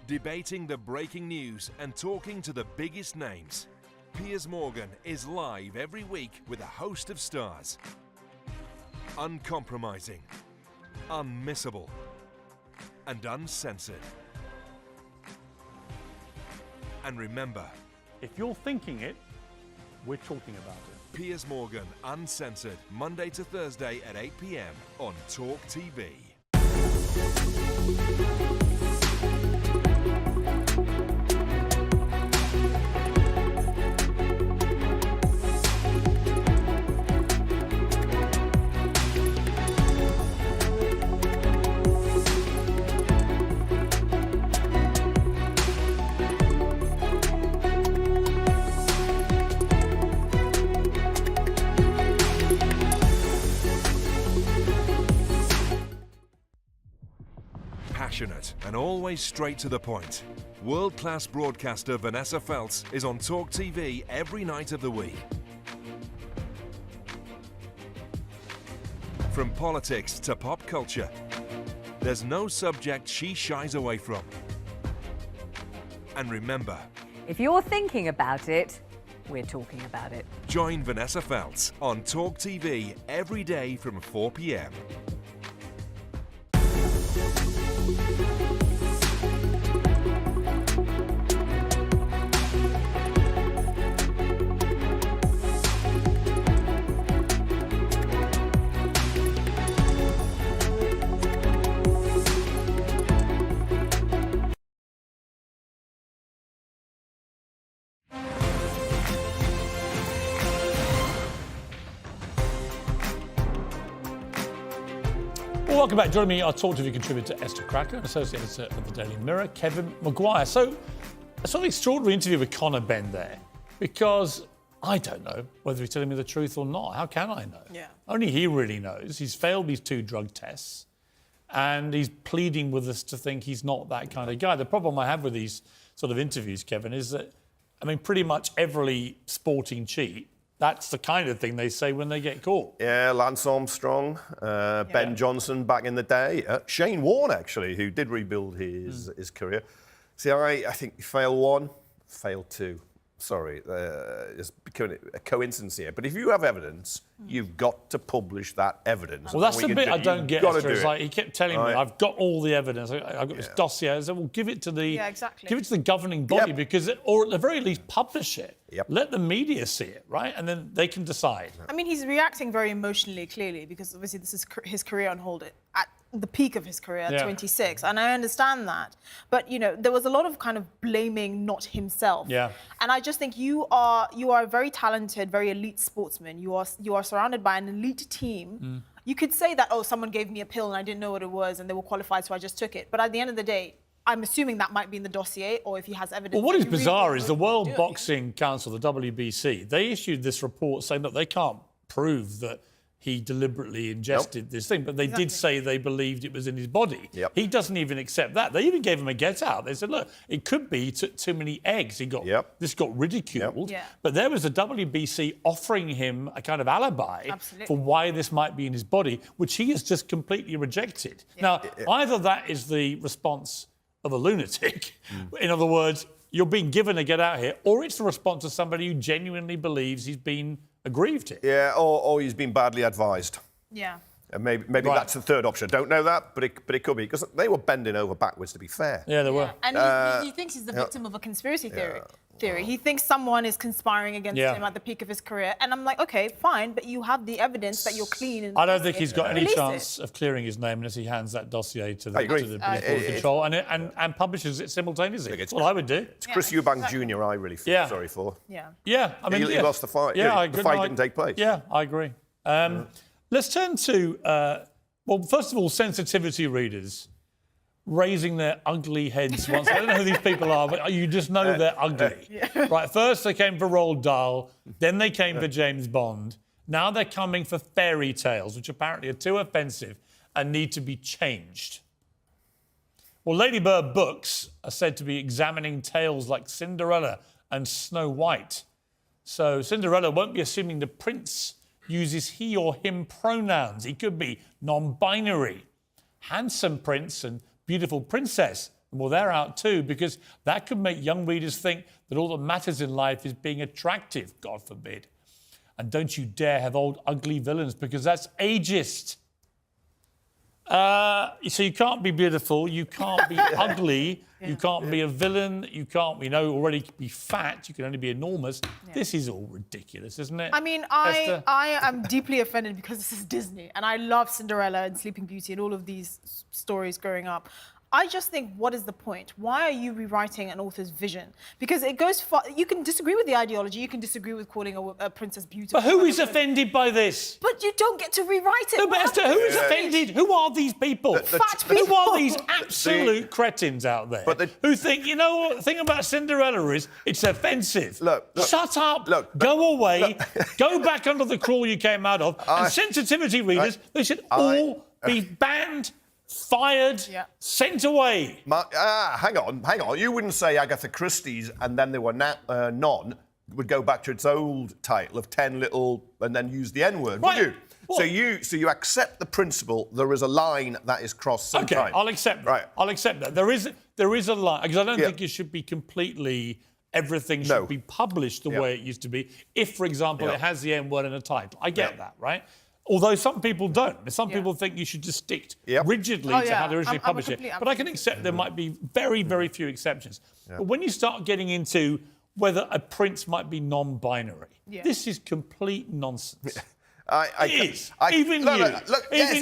Speaker 1: Debating the breaking news and talking to the biggest names. Piers Morgan is live every week with a host of stars. Uncompromising, unmissable, and uncensored. And remember,
Speaker 2: if you're thinking it, we're talking about it.
Speaker 1: Piers Morgan Uncensored, Monday to Thursday at 8 p.m. on TalkTV. Passionate and always straight to the point. World-class broadcaster Vanessa Feltz is on TalkTV every night of the week. From politics to pop culture, there's no subject she shies away from. And remember,
Speaker 11: if you're thinking about it, we're talking about it.
Speaker 1: Join Vanessa Feltz on TalkTV every day from 4 p.m.
Speaker 2: Welcome back. Joining me, our TalkTV contributor Esther Cracker, associate editor of the Daily Mirror, Kevin Maguire. So, a sort of extraordinary interview with Conor Benn there, because I don't know whether he's telling me the truth or not. How can I know?
Speaker 8: Yeah.
Speaker 2: Only he really knows. He's failed these 2 drug tests, and he's pleading with us to think he's not that kind of guy. The problem I have with these sort of interviews, Kevin, is that, I mean, pretty much every sporting cheat That's the kind of thing they say when they get caught.
Speaker 13: Yeah, Lance Armstrong, Ben Johnson back in the day, Shane Warne actually, who did rebuild his career. See, I think fail one, fail two. Sorry, it's becoming a coincidence here. But if you have evidence, you've got to publish that evidence.
Speaker 2: Well, that's the bit I don't get. It's like he kept telling me, "I've got all the evidence. I've got this dossier." I said, "Well, give it to the give it to the governing body because, or at the very least, publish it. Let the media see it, right, and then they can decide."
Speaker 8: I mean, he's reacting very emotionally, clearly, because obviously this is his career on hold at the peak of his career at 26, and I understand that. But you know, there was a lot of kind of blaming not himself.
Speaker 2: Yeah.
Speaker 8: And I just think you are a very talented, very elite sportsman. You are surrounded by an elite team. You could say that, oh, someone gave me a pill and I didn't know what it was, and they were qualified, so I just took it. But at the end of the day, I'm assuming that might be in the dossier, or if he has evidence.
Speaker 2: Well, what is bizarre is the World Boxing Council, the WBC, they issued this report saying that they can't prove that he deliberately ingested this thing, but they did say they believed it was in his body. He doesn't even accept that. They even gave him a get out. They said, look, it could be he took too many eggs. This got ridiculed. But there was a WBC offering him a kind of alibi for why this might be in his body, which he has just completely rejected. Now, either that is the response of a lunatic, in other words, you're being given a get out here, or it's the response of somebody who genuinely believes he's been aggrieved here.
Speaker 13: Yeah, or he's been badly advised.
Speaker 8: Yeah.
Speaker 13: And maybe that's the third option. I don't know that, but it could be, because they were bending over backwards, to be fair.
Speaker 2: Yeah, they were.
Speaker 8: And he thinks he's the victim of a conspiracy theory. He thinks someone is conspiring against him at the peak of his career. And I'm like, OK, fine, but you have the evidence that you're clean. And
Speaker 2: I don't think he's got any chance of clearing his name unless he hands that dossier to the British Board of Control and publishes it simultaneously. That's what I would do.
Speaker 13: It's Chris Eubank Jr. I really feel sorry for.
Speaker 2: Yeah. I mean,
Speaker 13: he lost the fight. The fight didn't take place.
Speaker 2: Yeah, I agree. Let's turn to, well, first of all, sensitivity readers raising their ugly heads once. I don't know who these people are, but you just know they're ugly. Right, first they came for Roald Dahl, then they came for James Bond. Now they're coming for fairy tales, which apparently are too offensive and need to be changed. Well, Ladybird Books are said to be examining tales like Cinderella and Snow White. So Cinderella won't be assuming the prince uses he or him pronouns. He could be non-binary. Handsome prince and beautiful princess. Well, they're out too, because that could make young readers think that all that matters in life is being attractive, God forbid. And don't you dare have old ugly villains, because that's ageist. So you can't be beautiful, you can't be ugly, you can't be a villain, you can't, already be fat, you can only be enormous. This is all ridiculous, isn't it?
Speaker 8: I mean, I am deeply offended because this is Disney, and I love Cinderella and Sleeping Beauty and all of these stories growing up. I just think, what is the point? Why are you rewriting an author's vision? Because it goes far. You can disagree with the ideology. You can disagree with calling a princess beautiful.
Speaker 2: But who is offended by this?
Speaker 8: But you don't get to rewrite it.
Speaker 2: No, but Esther, who is offended? Who are these people?
Speaker 8: Fat people.
Speaker 2: Who are these absolute cretins out there who think, the thing about Cinderella is it's offensive.
Speaker 13: Look,
Speaker 2: shut up. Go away. Go back under the crawl you came out of. And sensitivity readers, they should all be banned, fired, sent away.
Speaker 13: Hang on. You wouldn't say Agatha Christie's and then there were none would go back to its old title of 10 little and then use the N-word, would you? Well, so you accept the principle there is a line that is crossed sometimes.
Speaker 2: Okay, I'll accept that. Right. I'll accept that. There is a line, because I don't think it should be completely, everything should be published the way it used to be. If, for example, it has the N-word in a title. I get that, right? Although some people don't. Some people think you should just stick rigidly to how they originally published it. But I can accept there might be very, very few exceptions. But when you start getting into whether a prince might be non-binary, this is complete nonsense. It is. Even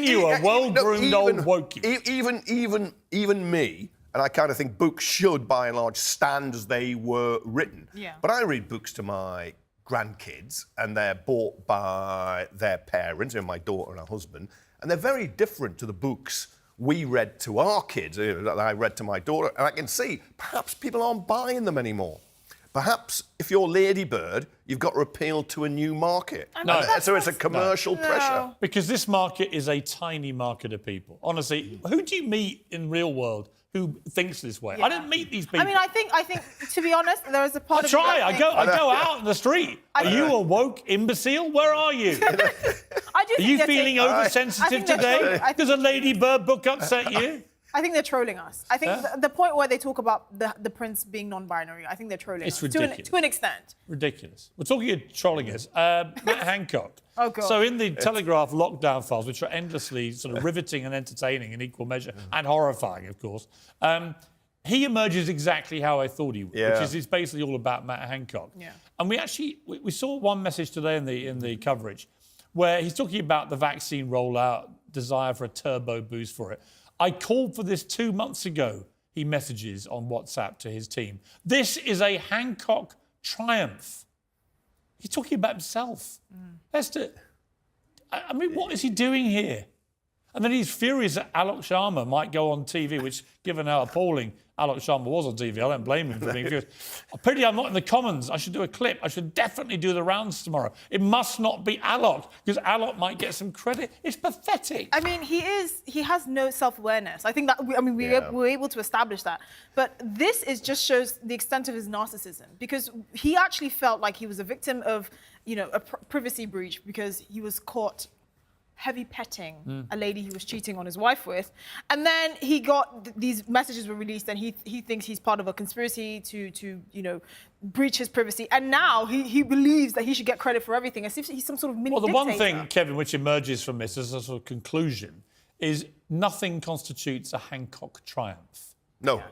Speaker 2: you are well-groomed old wokey.
Speaker 13: Even me, and I kind of think books should, by and large, stand as they were written. But I read books to my grandkids, and they're bought by their parents, my daughter and her husband, and they're very different to the books we read to our kids, that I read to my daughter, and I can see perhaps people aren't buying them anymore. Perhaps if you're Ladybird, you've got to appeal to a new market. So it's a commercial pressure.
Speaker 2: Because this market is a tiny market of people. Honestly, who do you meet in real world who thinks this way. I didn't meet these people.
Speaker 8: I mean, I think, to be honest, there is a part
Speaker 2: I
Speaker 8: of
Speaker 2: try.
Speaker 8: me that
Speaker 2: I go out in the street. Are you a woke imbecile? Where are you?
Speaker 8: Are
Speaker 2: you feeling oversensitive today? Does a ladybird book upset you?
Speaker 8: I think they're trolling us. I think the point where they talk about the prince being non-binary, I think they're trolling
Speaker 2: It's
Speaker 8: us
Speaker 2: ridiculous.
Speaker 8: to an extent.
Speaker 2: Ridiculous. We're talking of trolling us. Matt Hancock.
Speaker 8: Oh, God.
Speaker 2: So in the Telegraph lockdown files, which are endlessly sort of riveting and entertaining in equal measure, and horrifying, of course, he emerges exactly how I thought he would, which is it's basically all about Matt Hancock.
Speaker 8: Yeah.
Speaker 2: And we saw one message today in the coverage where he's talking about the vaccine rollout, desire for a turbo boost for it. I called for this 2 months ago, he messages on WhatsApp to his team. This is a Hancock triumph. He's talking about himself. Esther, I mean, what is he doing here? And then he's furious that Alok Sharma might go on TV, which, given how appalling Alok Sharma was on TV, I don't blame him for being furious. Pity I'm not in the Commons. I should do a clip. I should definitely do the rounds tomorrow. It must not be Alok, because Alok might get some credit. It's pathetic.
Speaker 8: I mean, he has no self-awareness. I think that, we're able to establish that. But this just shows the extent of his narcissism, because he actually felt like he was a victim of, a privacy breach because he was caught heavy petting a lady he was cheating on his wife with. And then he got these messages were released, and he thinks he's part of a conspiracy to breach his privacy. And now he believes that he should get credit for everything, as if he's some sort of mini
Speaker 2: Well, the
Speaker 8: dictator.
Speaker 2: one thing, Kevin, which emerges from this as a sort of conclusion is nothing constitutes a Hancock triumph.
Speaker 13: No.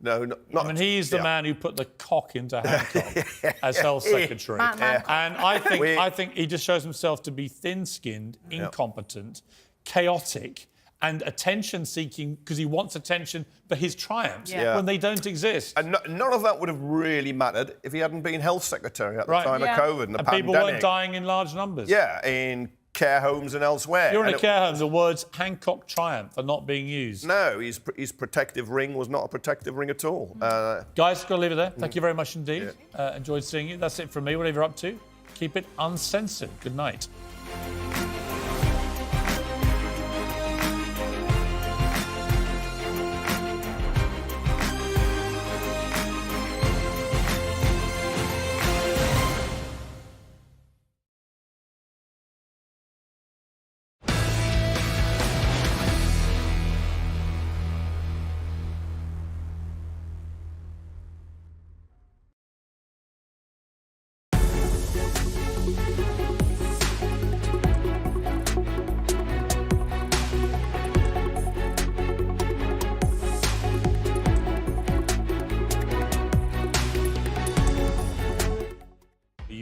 Speaker 13: No, not.
Speaker 2: I mean, he's the man who put the cock into Hancock as Health Secretary. And I think he just shows himself to be thin-skinned, incompetent, chaotic, and attention-seeking because he wants attention for his triumphs when they don't exist.
Speaker 13: And none of that would have really mattered if he hadn't been Health Secretary at the time of COVID and the pandemic.
Speaker 2: People weren't dying in large numbers.
Speaker 13: Yeah, in care homes and elsewhere.
Speaker 2: You're in a care home, the words Hancock triumph are not being used.
Speaker 13: No, his protective ring was not a protective ring at all.
Speaker 2: Guys, got to leave it there. Thank you very much indeed. Enjoyed seeing you. That's it from me. Whatever you're up to, keep it uncensored. Good night.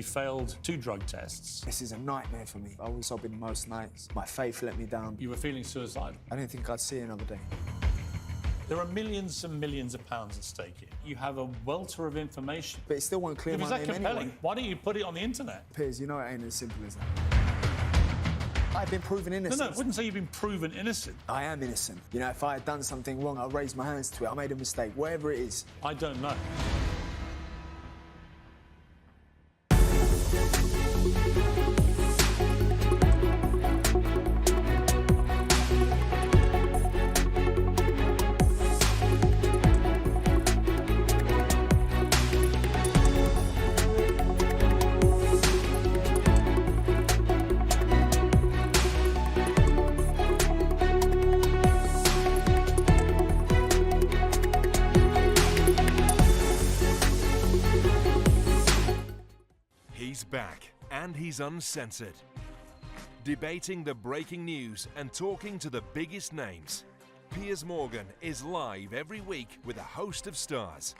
Speaker 2: Failed 2 drug tests.
Speaker 10: This is a nightmare for me. I was sobbing most nights. My faith let me down.
Speaker 2: You were feeling suicidal.
Speaker 10: I didn't think I'd see another day.
Speaker 2: There are millions and millions of pounds at stake here. You have a welter of information.
Speaker 10: But it still won't clear my name
Speaker 2: compelling?
Speaker 10: anyway.
Speaker 2: Why don't you put it on the internet?
Speaker 10: Piers, you know it ain't as simple as that. I've been proven innocent.
Speaker 2: No, I wouldn't say you've been proven innocent.
Speaker 10: I am innocent. If I had done something wrong, I'd raise my hands to it. I made a mistake, whatever it is.
Speaker 2: I don't know.
Speaker 1: He's back, and he's uncensored. Debating the breaking news and talking to the biggest names. Piers Morgan is live every week with a host of stars.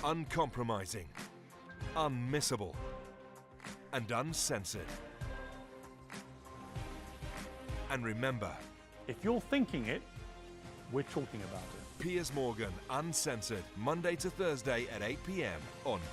Speaker 1: Uncompromising, unmissable, and uncensored. And remember,
Speaker 2: if you're thinking it, we're talking about it.
Speaker 1: Piers Morgan Uncensored, Monday to Thursday at 8 p.m. on